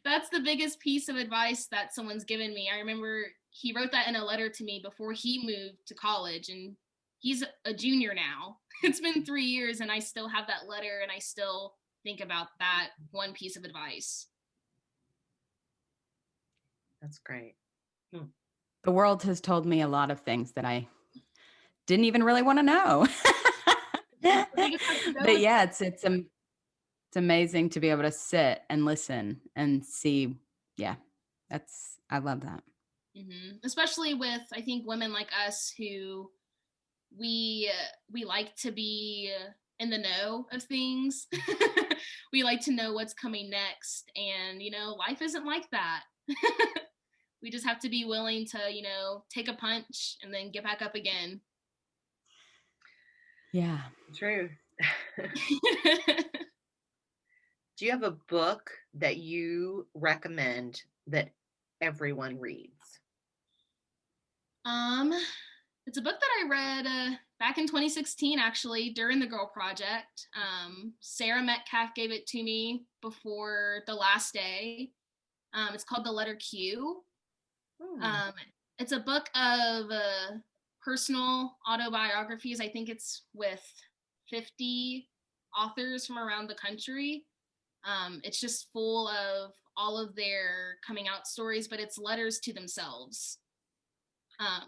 That's the biggest piece of advice that someone's given me. I remember he wrote that in a letter to me before he moved to college, and he's a junior now. It's been 3 years and I still have that letter and I still think about that one piece of advice. That's great. The world has told me a lot of things that I didn't even really want to know. But yeah, it's amazing to be able to sit and listen and see. Yeah, I love that. Mm-hmm. Especially with, I think, women like us who we like to be in the know of things. We like to know what's coming next, and you know, life isn't like that. We just have to be willing to, you know, take a punch and then get back up again. Yeah. True. Do you have a book that you recommend that everyone reads? It's a book that I read back in 2016, actually, during the Girl Project. Sarah Metcalf gave it to me before the last day. It's called The Letter Q. It's a book of personal autobiographies. I think it's with 50 authors from around the country. It's just full of all of their coming out stories, but it's letters to themselves. Wow.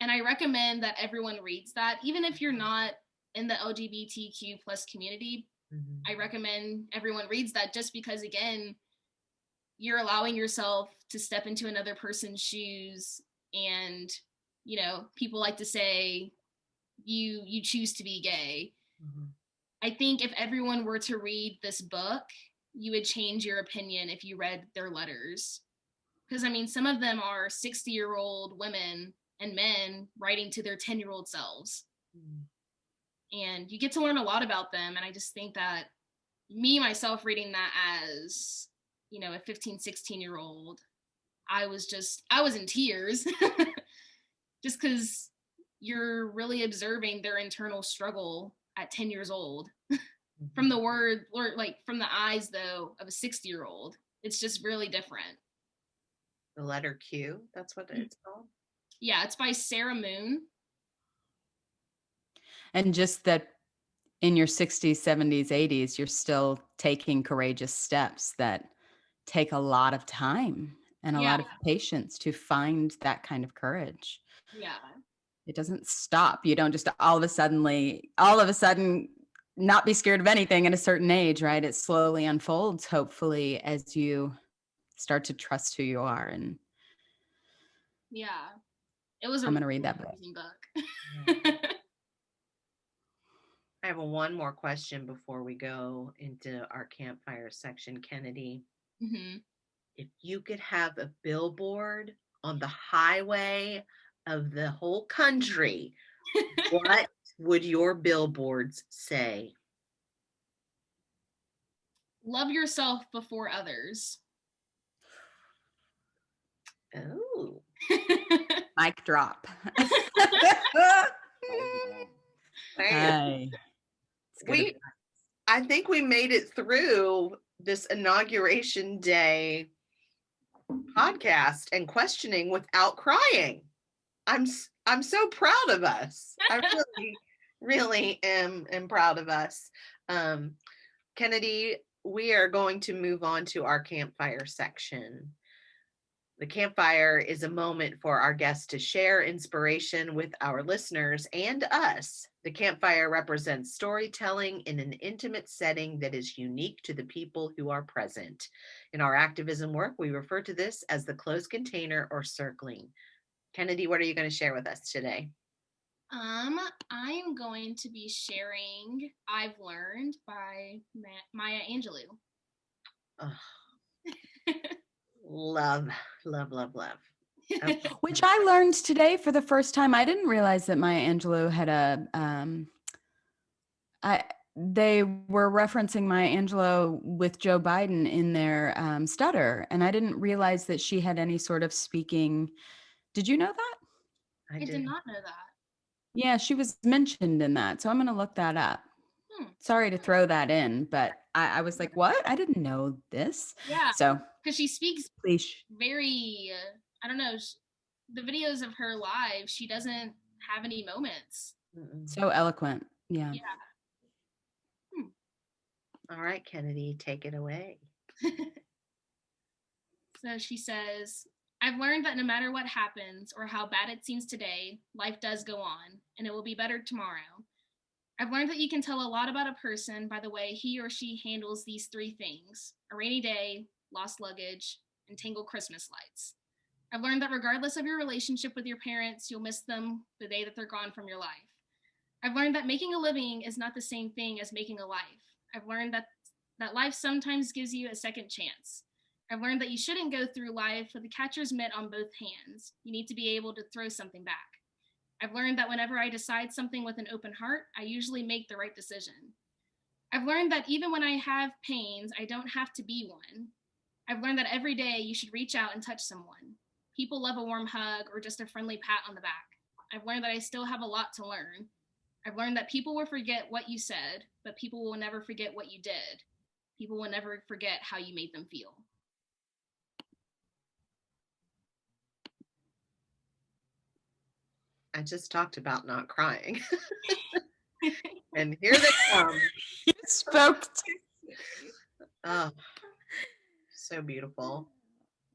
And I recommend that everyone reads that, even if you're not in the LGBTQ plus community. Mm-hmm. I recommend everyone reads that, just because, again, you're allowing yourself to step into another person's shoes. And, you know, people like to say you choose to be gay. Mm-hmm. I think if everyone were to read this book, you would change your opinion if you read their letters. Because, I mean, some of them are 60-year-old women and men writing to their 10-year-old selves. And you get to learn a lot about them. And I just think that me, myself, reading that as, you know, a 15, 16-year-old, I was in tears. just because you're really observing their internal struggle at 10 years old. From the word, or like from the eyes though of a 60-year-old, it's just really different. The letter Q, that's what it's called. Yeah, it's by Sarah Moon. And just that in your 60s, 70s, 80s, you're still taking courageous steps that take a lot of time and a Yeah. lot of patience to find that kind of courage. Yeah. It doesn't stop. You don't just all of a sudden not be scared of anything at a certain age, right? It slowly unfolds, hopefully, as you start to trust who you are. And Yeah. It was I'm going to read that book. amazing book. I have one more question before we go into our campfire section, Kennedy. Mm-hmm. If you could have a billboard on the highway of the whole country, what would your billboards say? Love yourself before others. Oh. Mic drop. Man. I think we made it through this inauguration day podcast and questioning without crying. I'm so proud of us. I really am proud of us. Kennedy, we are going to move on to our campfire section. The campfire is a moment for our guests to share inspiration with our listeners and us. The campfire represents storytelling in an intimate setting that is unique to the people who are present. In our activism work, we refer to this as the closed container or circling. Kennedy, what are you going to share with us today? I'm going to be sharing I've Learned by Maya Angelou. Oh. Love. Okay. Which I learned today for the first time. I didn't realize that Maya Angelou had they were referencing Maya Angelou with Joe Biden in their stutter. And I didn't realize that she had any sort of speaking. Did you know that? I did not know that. Yeah, she was mentioned in that. So I'm going to look that up. Sorry to throw that in, but I was like, what? I didn't know this. Yeah. So because she speaks very, I don't know, the videos of her live, she doesn't have any moments. So eloquent. Yeah. All right, Kennedy, take it away. So she says, I've learned that no matter what happens or how bad it seems today, life does go on, and it will be better tomorrow. I've learned that you can tell a lot about a person by the way he or she handles these three things: a rainy day, lost luggage, and tangled Christmas lights. I've learned that regardless of your relationship with your parents, you'll miss them the day that they're gone from your life. I've learned that making a living is not the same thing as making a life. I've learned that life sometimes gives you a second chance. I've learned that you shouldn't go through life with a catcher's mitt on both hands. You need to be able to throw something back. I've learned that whenever I decide something with an open heart, I usually make the right decision. I've learned that even when I have pains, I don't have to be one. I've learned that every day you should reach out and touch someone. People love a warm hug or just a friendly pat on the back. I've learned that I still have a lot to learn. I've learned that people will forget what you said, but people will never forget what you did. People will never forget how you made them feel. I just talked about not crying. And here they come. You spoke to. Oh, so beautiful.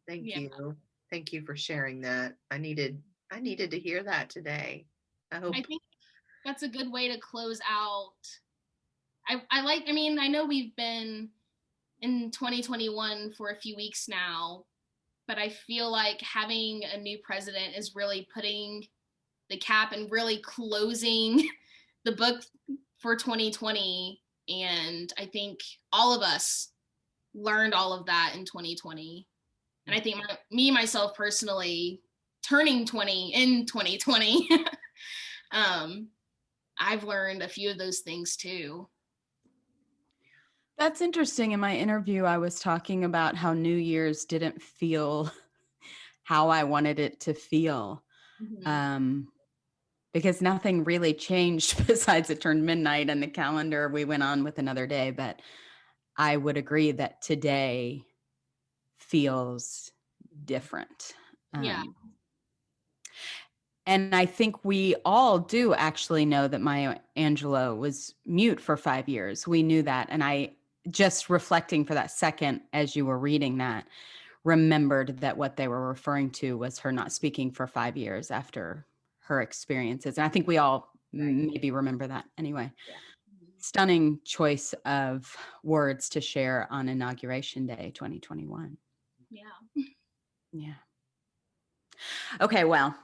Thank you. Thank you for sharing that. I needed to hear that today. I think that's a good way to close out. I know we've been in 2021 for a few weeks now, but I feel like having a new president is really putting the cap and really closing the book for 2020. And I think all of us learned all of that in 2020. And I think myself personally, turning 20 in 2020, I've learned a few of those things too. That's interesting. In my interview, I was talking about how New Year's didn't feel how I wanted it to feel. Because nothing really changed besides it turned midnight and the calendar, we went on with another day. But I would agree that today feels different. Yeah. And I think we all do actually know that Maya Angelou was mute for 5 years. We knew that. And I just reflecting for that second as you were reading that, remembered that what they were referring to was her not speaking for 5 years after her experiences. And I think we all maybe remember that anyway. Yeah. Stunning choice of words to share on Inauguration Day 2021. Yeah. Yeah. Okay, well,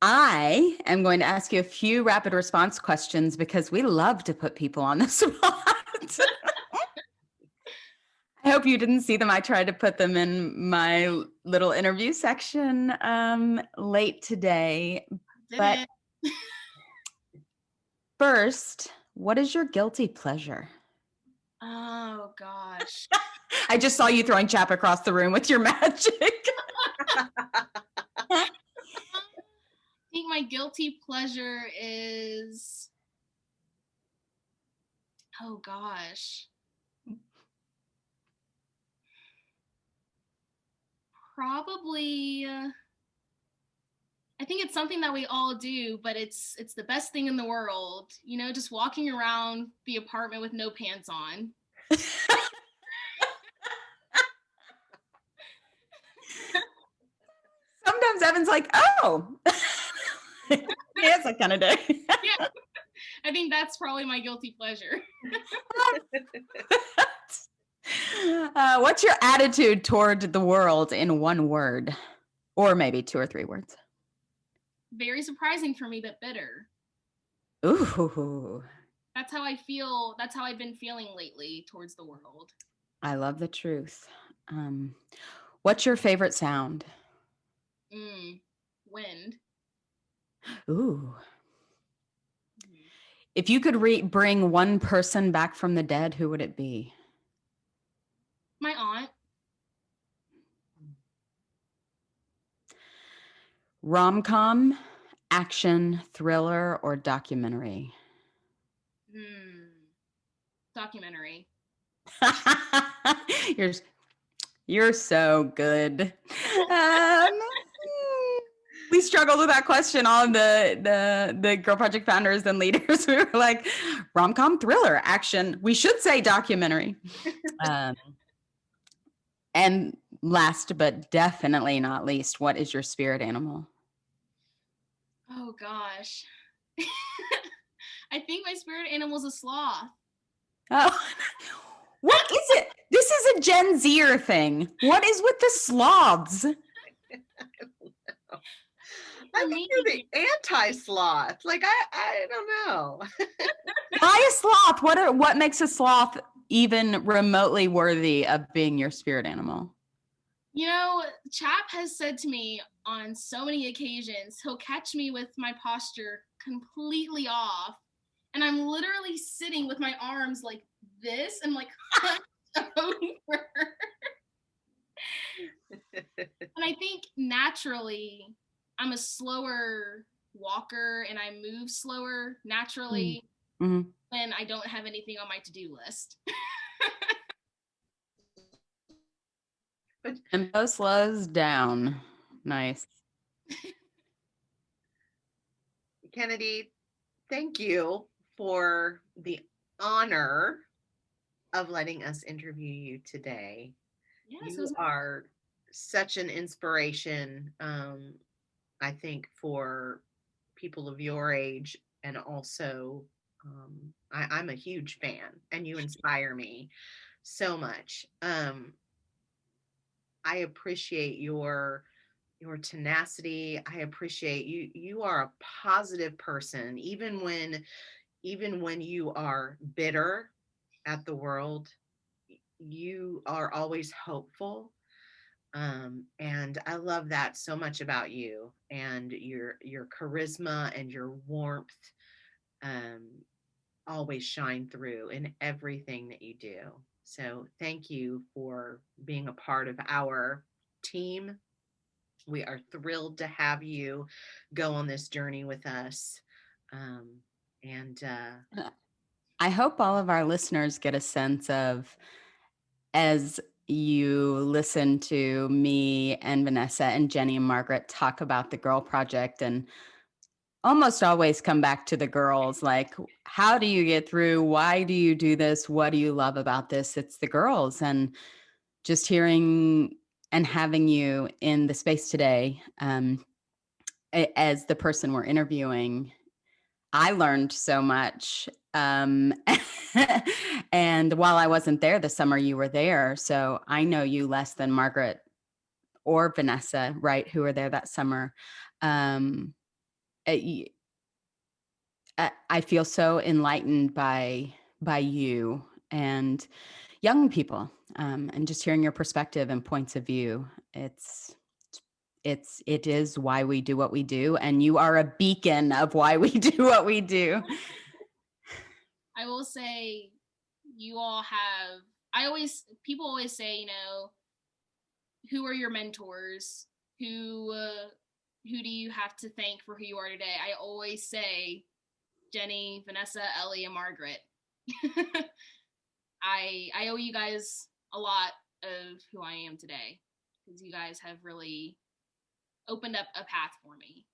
I am going to ask you a few rapid response questions because we love to put people on the spot. I hope you didn't see them. I tried to put them in my little interview section late today. But first, what is your guilty pleasure? Oh gosh. I just saw you throwing chap across the room with your magic. I think my guilty pleasure is, oh gosh. Probably I think it's something that we all do, but it's the best thing in the world. You know, just walking around the apartment with no pants on. Sometimes Evan's like, oh. Yeah, it's that kind of day. Yeah. I think that's probably my guilty pleasure. What's your attitude toward the world in one word? Or maybe 2 or 3 words. Very surprising for me, but bitter. Ooh. That's how I feel. That's how I've been feeling lately towards the world. I love the truth. What's your favorite sound? Wind. Ooh. If you could bring one person back from the dead, who would it be? My aunt. Rom-com, action, thriller, or documentary? Documentary. You're so good. We struggled with that question. All of the Girl Project founders and leaders, we were like, rom-com, thriller, action. We should say documentary. And last but definitely not least, what is your spirit animal? Oh gosh. I think my spirit animal is a sloth. Oh, what is it? This is a Gen Zer thing. What is with the sloths? I think you're the anti-sloth. Like, I don't know. Why a sloth? What makes a sloth even remotely worthy of being your spirit animal? You know, Chap has said to me on so many occasions, he'll catch me with my posture completely off. And I'm literally sitting with my arms like this and like over. And I think naturally I'm a slower walker and I move slower naturally when I don't have anything on my to-do list. And Bo slows down. Nice. Kennedy, thank you for the honor of letting us interview you today. Yes, you are such an inspiration, I think, for people of your age. And also, I'm a huge fan and you inspire me so much. I appreciate your tenacity. I appreciate you are a positive person, even when you are bitter at the world, you are always hopeful. And I love that so much about you, and your charisma and your warmth always shine through in everything that you do. So thank you for being a part of our team. We are thrilled to have you go on this journey with us. And I hope all of our listeners get a sense of, as you listen to me and Vanessa and Jenny and Margaret talk about the Girl Project, and almost always come back to the girls, like, how do you get through? Why do you do this? What do you love about this? It's the girls. And just hearing and having you in the space today, as the person we're interviewing, I learned so much. And while I wasn't there the summer you were there, so I know you less than Margaret or Vanessa, right, who were there that summer. It, I feel so enlightened by you and young people, and just hearing your perspective and points of view. It is why we do what we do, and you are a beacon of why we do what we do. I will say, you all have. People always say, who are your mentors? Who do you have to thank for who you are today? I always say Jenny, Vanessa, Ellie, and Margaret. I owe you guys a lot of who I am today, because you guys have really opened up a path for me.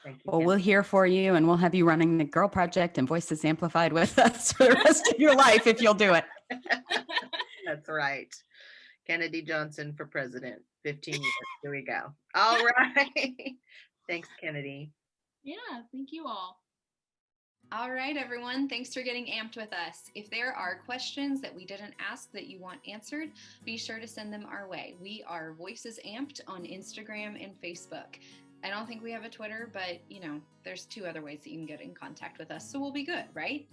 thank you. Well, we'll hear for you, and we'll have you running the Girl Project and Voices Amplified with us for the rest of your life if you'll do it. That's right. Kennedy Johnson for president, 15 years. Here we go. All right. Thanks, Kennedy. Yeah, thank you all. All right, everyone. Thanks for getting amped with us. If there are questions that we didn't ask that you want answered, be sure to send them our way. We are Voices Amped on Instagram and Facebook. I don't think we have a Twitter, but there's 2 other ways that you can get in contact with us, so we'll be good, right?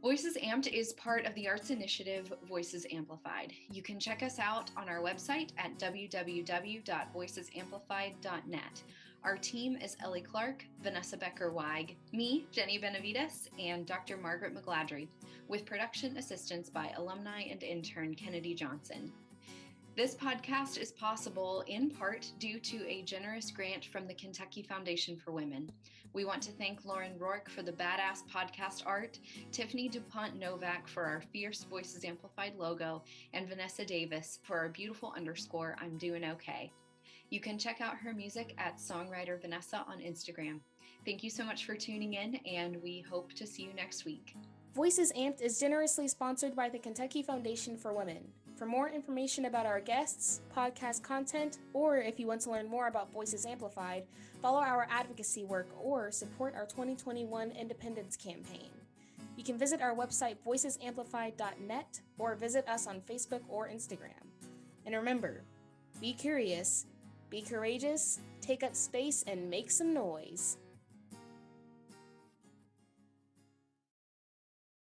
Voices Amped is part of the arts initiative Voices Amplified. You can check us out on our website at www.voicesamplified.net. Our team is Ellie Clark, Vanessa Becker-Weig, me, Jenny Benavides, and Dr. Margaret McGladry, with production assistance by Alumni and Intern Kennedy Johnson. This podcast is possible in part due to a generous grant from the Kentucky Foundation for Women. We want to thank Lauren Rourke for the badass podcast art, Tiffany DuPont Novak for our Fierce Voices Amplified logo, and Vanessa Davis for our beautiful _ I'm doing okay. You can check out her music at Songwriter Vanessa on Instagram. Thank you so much for tuning in, and we hope to see you next week. Voices Amped is generously sponsored by the Kentucky Foundation for Women. For more information about our guests, podcast content, or if you want to learn more about Voices Amplified, follow our advocacy work or support our 2021 Independence Campaign. You can visit our website voicesamplified.net or visit us on Facebook or Instagram. And remember, be curious, be courageous, take up space, and make some noise.